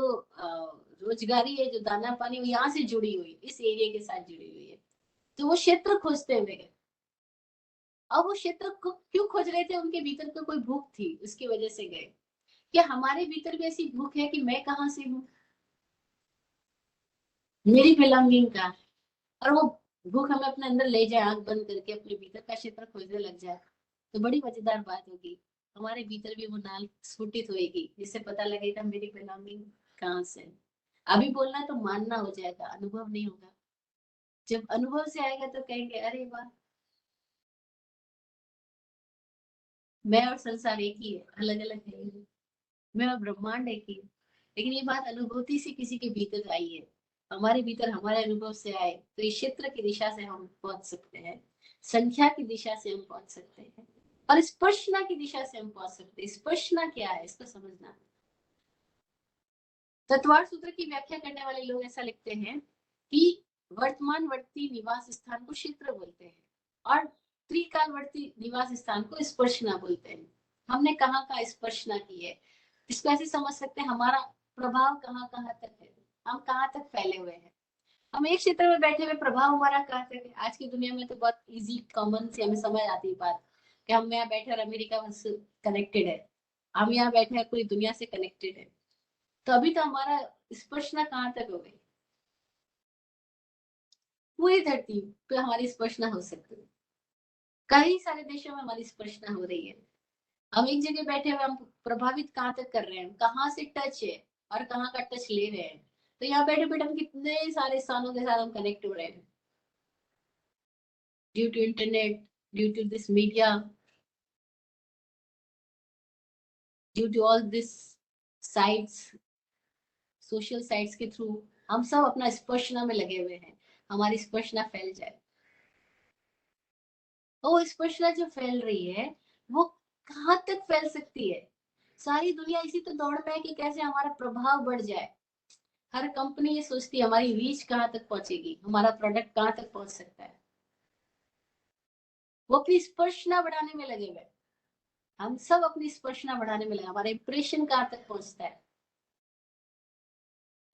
रोजगारी है, जो दाना पानी वो यहाँ से जुड़ी हुई, इस एरिया के साथ जुड़ी हुई है। तो वो क्षेत्र खोजते हुए गए। अब वो क्षेत्र को क्यों खोज रहे थे, उनके भीतर तो कोई भूख थी उसकी वजह से गए। क्या हमारे भीतर भी ऐसी भूख है कि मैं कहाँ से हूँ, मेरी बिलोंगिंग का, और वो भूख हमें अपने अंदर ले जाए, आंख बंद करके अपने भीतर का क्षेत्र खोजने लग जाए, तो बड़ी मजेदार बात होगी। हमारे भीतर भी वो नाल स्फुटित होएगी जिससे पता लगेगा मेरी बिलोंगिंग कहाँ से है। अभी बोलना तो मानना हो जाएगा, अनुभव नहीं होगा। जब अनुभव से आएगा तो कहेंगे अरे वाह, मैं और संसार एक ही है, अलग अलग है ही नहीं। मैं और ब्रह्मांड एक ही है। लेकिन ये बात अनुभूति से किसी के भीतर आई है, हमारे भीतर हमारे अनुभव से आए, तो इस क्षेत्र की दिशा से हम पहुंच सकते हैं, संख्या की दिशा से हम पहुंच सकते हैं, और स्पर्शना की दिशा से हम पहुंच सकते हैं। स्पर्शना क्या है इसको समझना। तत्वार सूत्र की व्याख्या करने वाले लोग ऐसा लिखते हैं कि वर्तमानवर्ती निवास स्थान को क्षेत्र बोलते हैं और त्रिकालवर्ती निवास स्थान को स्पर्शना बोलते हैं। हमने कहाँ का स्पर्शना की है, इसको ऐसे समझ सकते हैं हमारा प्रभाव कहाँ कहाँ तक है, हम कहाँ तक फैले हुए हैं। हम एक क्षेत्र में बैठे हुए, प्रभाव हमारा कहाँ तक है। आज की दुनिया में तो बहुत इजी कॉमन से हमें समझ आती है बात कि हम यहाँ बैठे और अमेरिका से कनेक्टेड है, हम यहाँ बैठे हैं पूरी दुनिया से कनेक्टेड है। तो अभी तो हमारा स्पर्शना कहाँ तक हो गई, पूरी धरती पे हमारी स्पर्शना हो सकती है। कई सारे देशों में हमारी स्पर्शना हो रही है। हम एक जगह बैठे हुए, हम प्रभावित कहाँ तक कर रहे हैं, कहाँ से टच है और कहाँ का टच ले रहे हैं। तो यहाँ बैठे बैठे हम कितने सारे स्थानों के साथ हम कनेक्ट हो रहे हैं, due to internet, due to this media, due to all this sites, social sites के थ्रू हम सब अपना स्पर्शना में लगे हुए हैं, हमारी स्पर्शना फैल जाए। वो स्पर्शना जो फैल रही है वो कहाँ तक फैल सकती है। सारी दुनिया इसी तो दौड़ में है कि कैसे हमारा प्रभाव बढ़ जाए। हर कंपनी ये सोचती है हमारी रीच कहाँ तक पहुंचेगी, हमारा प्रोडक्ट कहाँ तक पहुंच सकता है। वो अपनी स्पर्शना बढ़ाने में लगे हुए, हम सब अपनी स्पर्शना बढ़ाने में लगे, हमारा इंप्रेशन कहाँ तक पहुंचता है,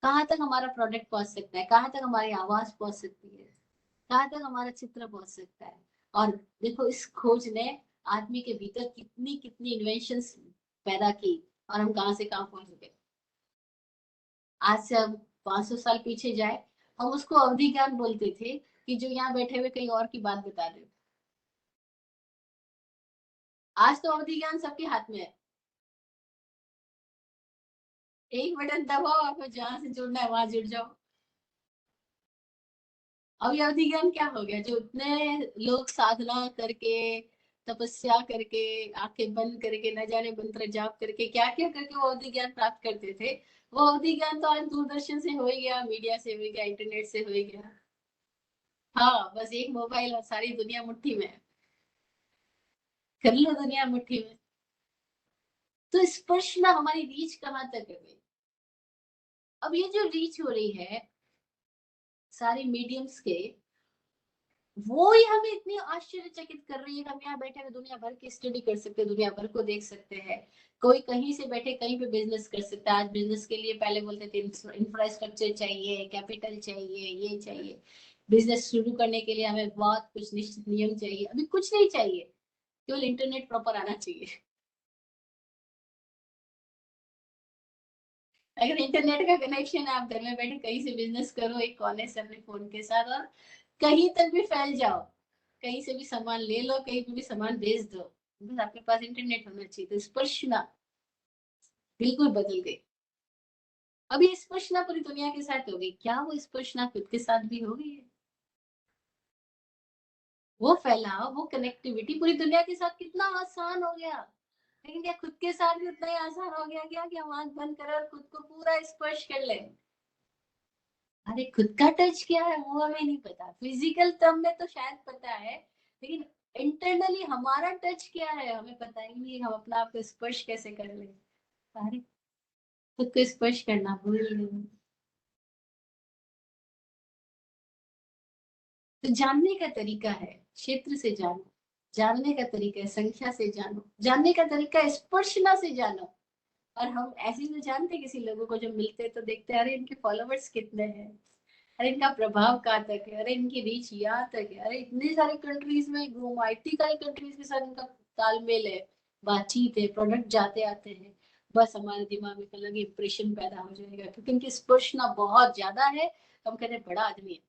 कहाँ तक हमारा प्रोडक्ट पहुंच सकता है, कहाँ तक हमारी आवाज पहुंच सकती है, कहाँ तक हमारा चित्र पहुंच सकता है। और देखो इस खोज ने आदमी के भीतर कितनी कितनी इन्वेंशंस पैदा की और हम कहां से कहां पहुंच गए। आज से अब 500 साल पीछे जाए, हम उसको अवधि ज्ञान बोलते थे कि जो यहाँ बैठे हुए कहीं और की बात बता दे। आज तो अवधि ज्ञान सबके हाथ में है, एक बटन दबाओ, आपको जहां से जुड़ना है वहां जुड़ जाओ। अब ये अवधि ज्ञान क्या हो गया, जो इतने लोग साधना करके, तपस्या करके, आंखें बंद करके, न जाने मंत्र जाप करके, क्या क्या करके वो अवधि ज्ञान प्राप्त करते थे, वो अवधि ज्ञान तो आज दूरदर्शन से हो ही गया, मीडिया से हो ही गया, इंटरनेट से हो ही गया। हाँ, बस एक मोबाइल और सारी दुनिया मुट्ठी में है। कर लो दुनिया मुट्ठी में। तो स्पर्श ना हमारी रीच कहाँ तक है भाई। अब ये जो रीच हो रही है सारी मीडियम्स के, वो ही हमें इतनी आश्चर्यचकित कर रही है कि हम यहाँ बैठे हुए दुनिया भर की स्टडी कर सकते हैं, दुनिया भर को देख सकते हैं। कोई कहीं से बैठे कहीं पे बिजनेस कर सकता है। आज बिजनेस के लिए पहले बोलते थे इंफ्रास्ट्रक्चर चाहिए, कैपिटल चाहिए, ये चाहिए। बिजनेस शुरू करने के लिए हमें बहुत कुछ निश्चित नियम चाहिए, अभी कुछ नहीं चाहिए, केवल इंटरनेट प्रॉपर आना चाहिए। अगर इंटरनेट का कनेक्शन है, आप घर में बैठे कहीं से बिजनेस करो, एक कोने से अपने फोन के साथ, और कहीं तक भी फैल जाओ, कहीं से भी सामान ले लो, कहीं पे भी सामान भेज दो, बस आपके पास इंटरनेट होना चाहिए। तो स्पर्शना बिल्कुल बदल गई। अभी स्पर्शना पूरी दुनिया के साथ हो गई, क्या वो स्पर्शना खुद के साथ भी हो गई है? वो फैलाव, वो कनेक्टिविटी पूरी दुनिया के साथ कितना आसान हो गया। लेकिन क्या खुद के साथ भी उतना ही आसान हो गया क्या कि हम आंख बंद करें और खुद को पूरा स्पर्श कर ले? अरे खुद का टच क्या है वो हमें नहीं पता, फिजिकल टर्म में तो शायद पता है, लेकिन इंटरनली हमारा टच क्या है हमें पता ही नहीं। हम अपना आप को स्पर्श कैसे कर ले? अरे खुद को स्पर्श करना भूल गए। तो जानने का तरीका है क्षेत्र से जानो, जानने का तरीका है संख्या से जानो, जानने का तरीका है स्पर्शना से जानो। और हम ऐसे ही तो जानते हैं, किसी लोगों को जब मिलते हैं तो देखते हैं, अरे इनके फॉलोवर्स कितने हैं, अरे इनका प्रभाव कहाँ तक है, अरे इनकी रीच यहाँ तक है, अरे इतने सारे कंट्रीज में घूमा, इतनी सारी कंट्रीज के साथ इनका तालमेल है, बातचीत है, प्रोडक्ट जाते आते हैं। बस हमारे दिमाग में एक अलग इंप्रेशन पैदा हो जाएगा, क्योंकि इनकी स्पर्शना बहुत ज्यादा है। हम कहते हैं बड़ा आदमी है।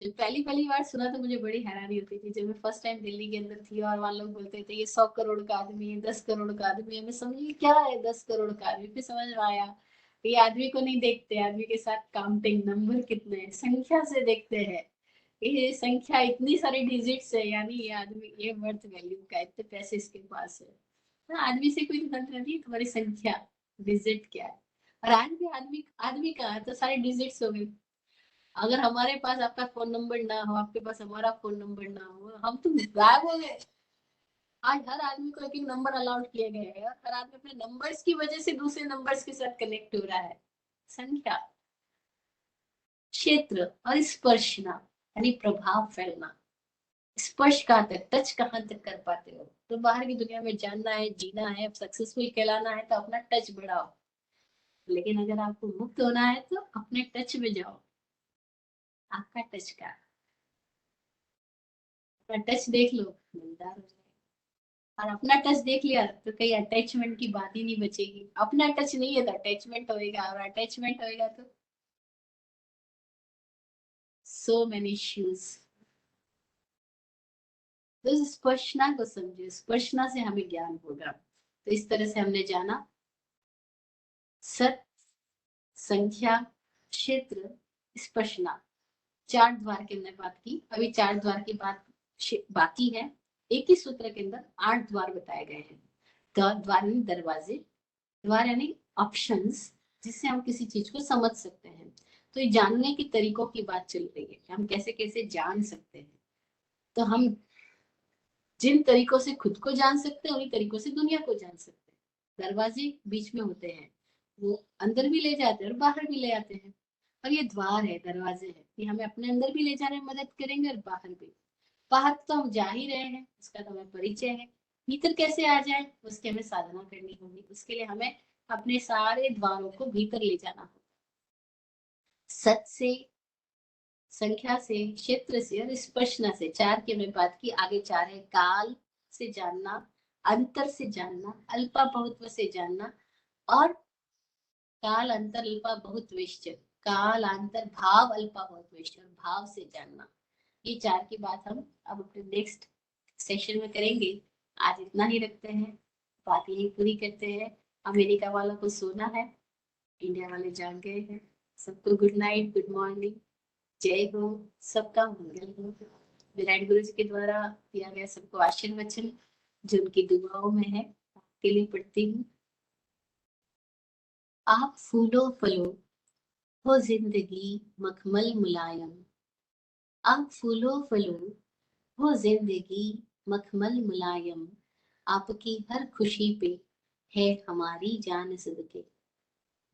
जब पहली पहली बार सुना तो मुझे बड़ी हैरानी होती थी, जब मैं फर्स्ट टाइम दिल्ली के अंदर थी और वहां लोग बोलते थे ये 100 करोड़ का आदमी है, 10 करोड़ का आदमी है। मैं समझी क्या है 10 करोड़ का आदमी, फिर समझ में आया ये आदमी को नहीं देखते, आदमी के साथ काउंटिंग नंबर कितने हैं संख्या से देखते हैं। ये संख्या इतनी सारी डिजिट्स है, यानी ये आदमी ये वर्थ वैल्यू का, इतने पैसे इसके पास है। हाँ, आदमी से कोई मतलब नहीं, तुम्हारी संख्या डिजिट क्या है। और आज भी आदमी आदमी का है तो सारे डिजिट्स हो गए। अगर हमारे पास आपका फोन नंबर ना हो, आपके पास हमारा फोन नंबर ना हो, हम तो गायब हो गए। आज हर आदमी को एक एक नंबर अलाउड किए गए हैं, और हर आदमी अपने नंबर्स की वजह से दूसरे नंबर्स के साथ कनेक्ट हो रहा है। संख्या, क्षेत्र और स्पर्शना, यानी प्रभाव फैलना। स्पर्श कहाँ तक, टच कहाँ तक कर पाते हो? तो बाहर की दुनिया में जानना है, जीना है, सक्सेसफुल कहलाना है तो अपना टच बढ़ाओ। लेकिन अगर आपको मुक्त होना है तो अपने टच में जाओ। आपका टच का, अपना टच देख लो, दिलदार हो जाएगा। और अपना टच देख लिया तो कहीं अटैचमेंट की बात ही नहीं बचेगी। अपना टच नहीं है तो अटैचमेंट होएगा, और अटैचमेंट होएगा तो सो मेनी इश्यूज। तो इस स्पर्शना को समझो, स्पर्शना से हमें ज्ञान होगा। तो इस तरह से हमने जाना सत, संख्या, क्षेत्र, स्पर्शना, चार द्वार के अंदर बात की। अभी चार द्वार की बात बाकी है। एक ही सूत्र के अंदर 8 द्वार बताए गए हैं। द्वार यानी दरवाजे, द्वार यानी ऑप्शंस, जिससे हम किसी चीज को समझ सकते हैं। तो ये जानने के तरीकों की बात चल रही है कि हम कैसे कैसे जान सकते हैं। तो हम जिन तरीकों से खुद को जान सकते हैं उन्हीं तरीकों से दुनिया को जान सकते हैं। दरवाजे बीच में होते हैं, वो अंदर भी ले जाते हैं और बाहर भी ले आते हैं। और ये द्वार है, दरवाजे है, ये हमें अपने अंदर भी ले जाने में मदद करेंगे और बाहर भी। बाहर तो हम जा ही रहे हैं, उसका तो हमें परिचय है। भीतर कैसे आ जाए, उसकी हमें साधना करनी होगी। उसके लिए हमें अपने सारे द्वारों को भीतर ले जाना होगा। सत से, संख्या से, क्षेत्र से और स्पर्शना से। 4 की हमने बात की, आगे 4 है काल से जानना, अंतर से जानना, अल्पा बहुत्व से जानना, और काल अंतर अल्पा बहुत्वेश्च, काल अंतर भाव अल्पा बहुत्वेश्च, भाव से जानना। ये 4 की बात हम अब अपने नेक्स्ट सेशन में करेंगे। आज इतना ही रखते हैं, बात यही पूरी करते हैं। अमेरिका वालों को सोना है, इंडिया वाले जाग गए हैं। सबको गुड नाइट, गुड मॉर्निंग, जय हो, सबका मंगल हो। विराट गुरु जी के द्वारा दिया गया सबको आशीर्वचन जो उनकी दुआओं में है, आपके लिए पढ़ती हूँ। आप फूलो फलो हो जिंदगी मखमल मुलायम, आप फूलो फलो हो जिंदगी मखमल मुलायम, आपकी हर खुशी पे है हमारी जान सदके,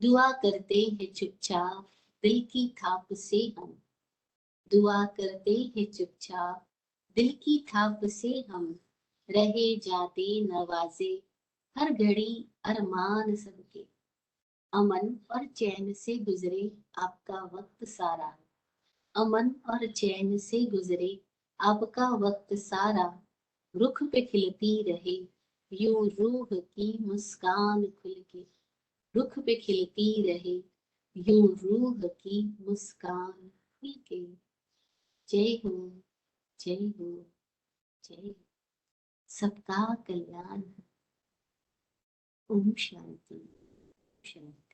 दुआ करते हैं चुपचाप दिल की थाप से हम, दुआ करते हैं चुपचाप दिल की थाप से हम, रहे जाते नवाजे हर घड़ी अरमान सबके, अमन और चैन से गुजरे आपका वक्त सारा, अमन और चैन से गुजरे आपका वक्त सारा, रुख पे खिलती रहे यूं रूह की मुस्कान खुल के, रुख पे खिलती रहे यूं रूह की मुस्कान खुल के। जय हो, जय हो, जय हो। सबका कल्याण। ओम शांति, शांति।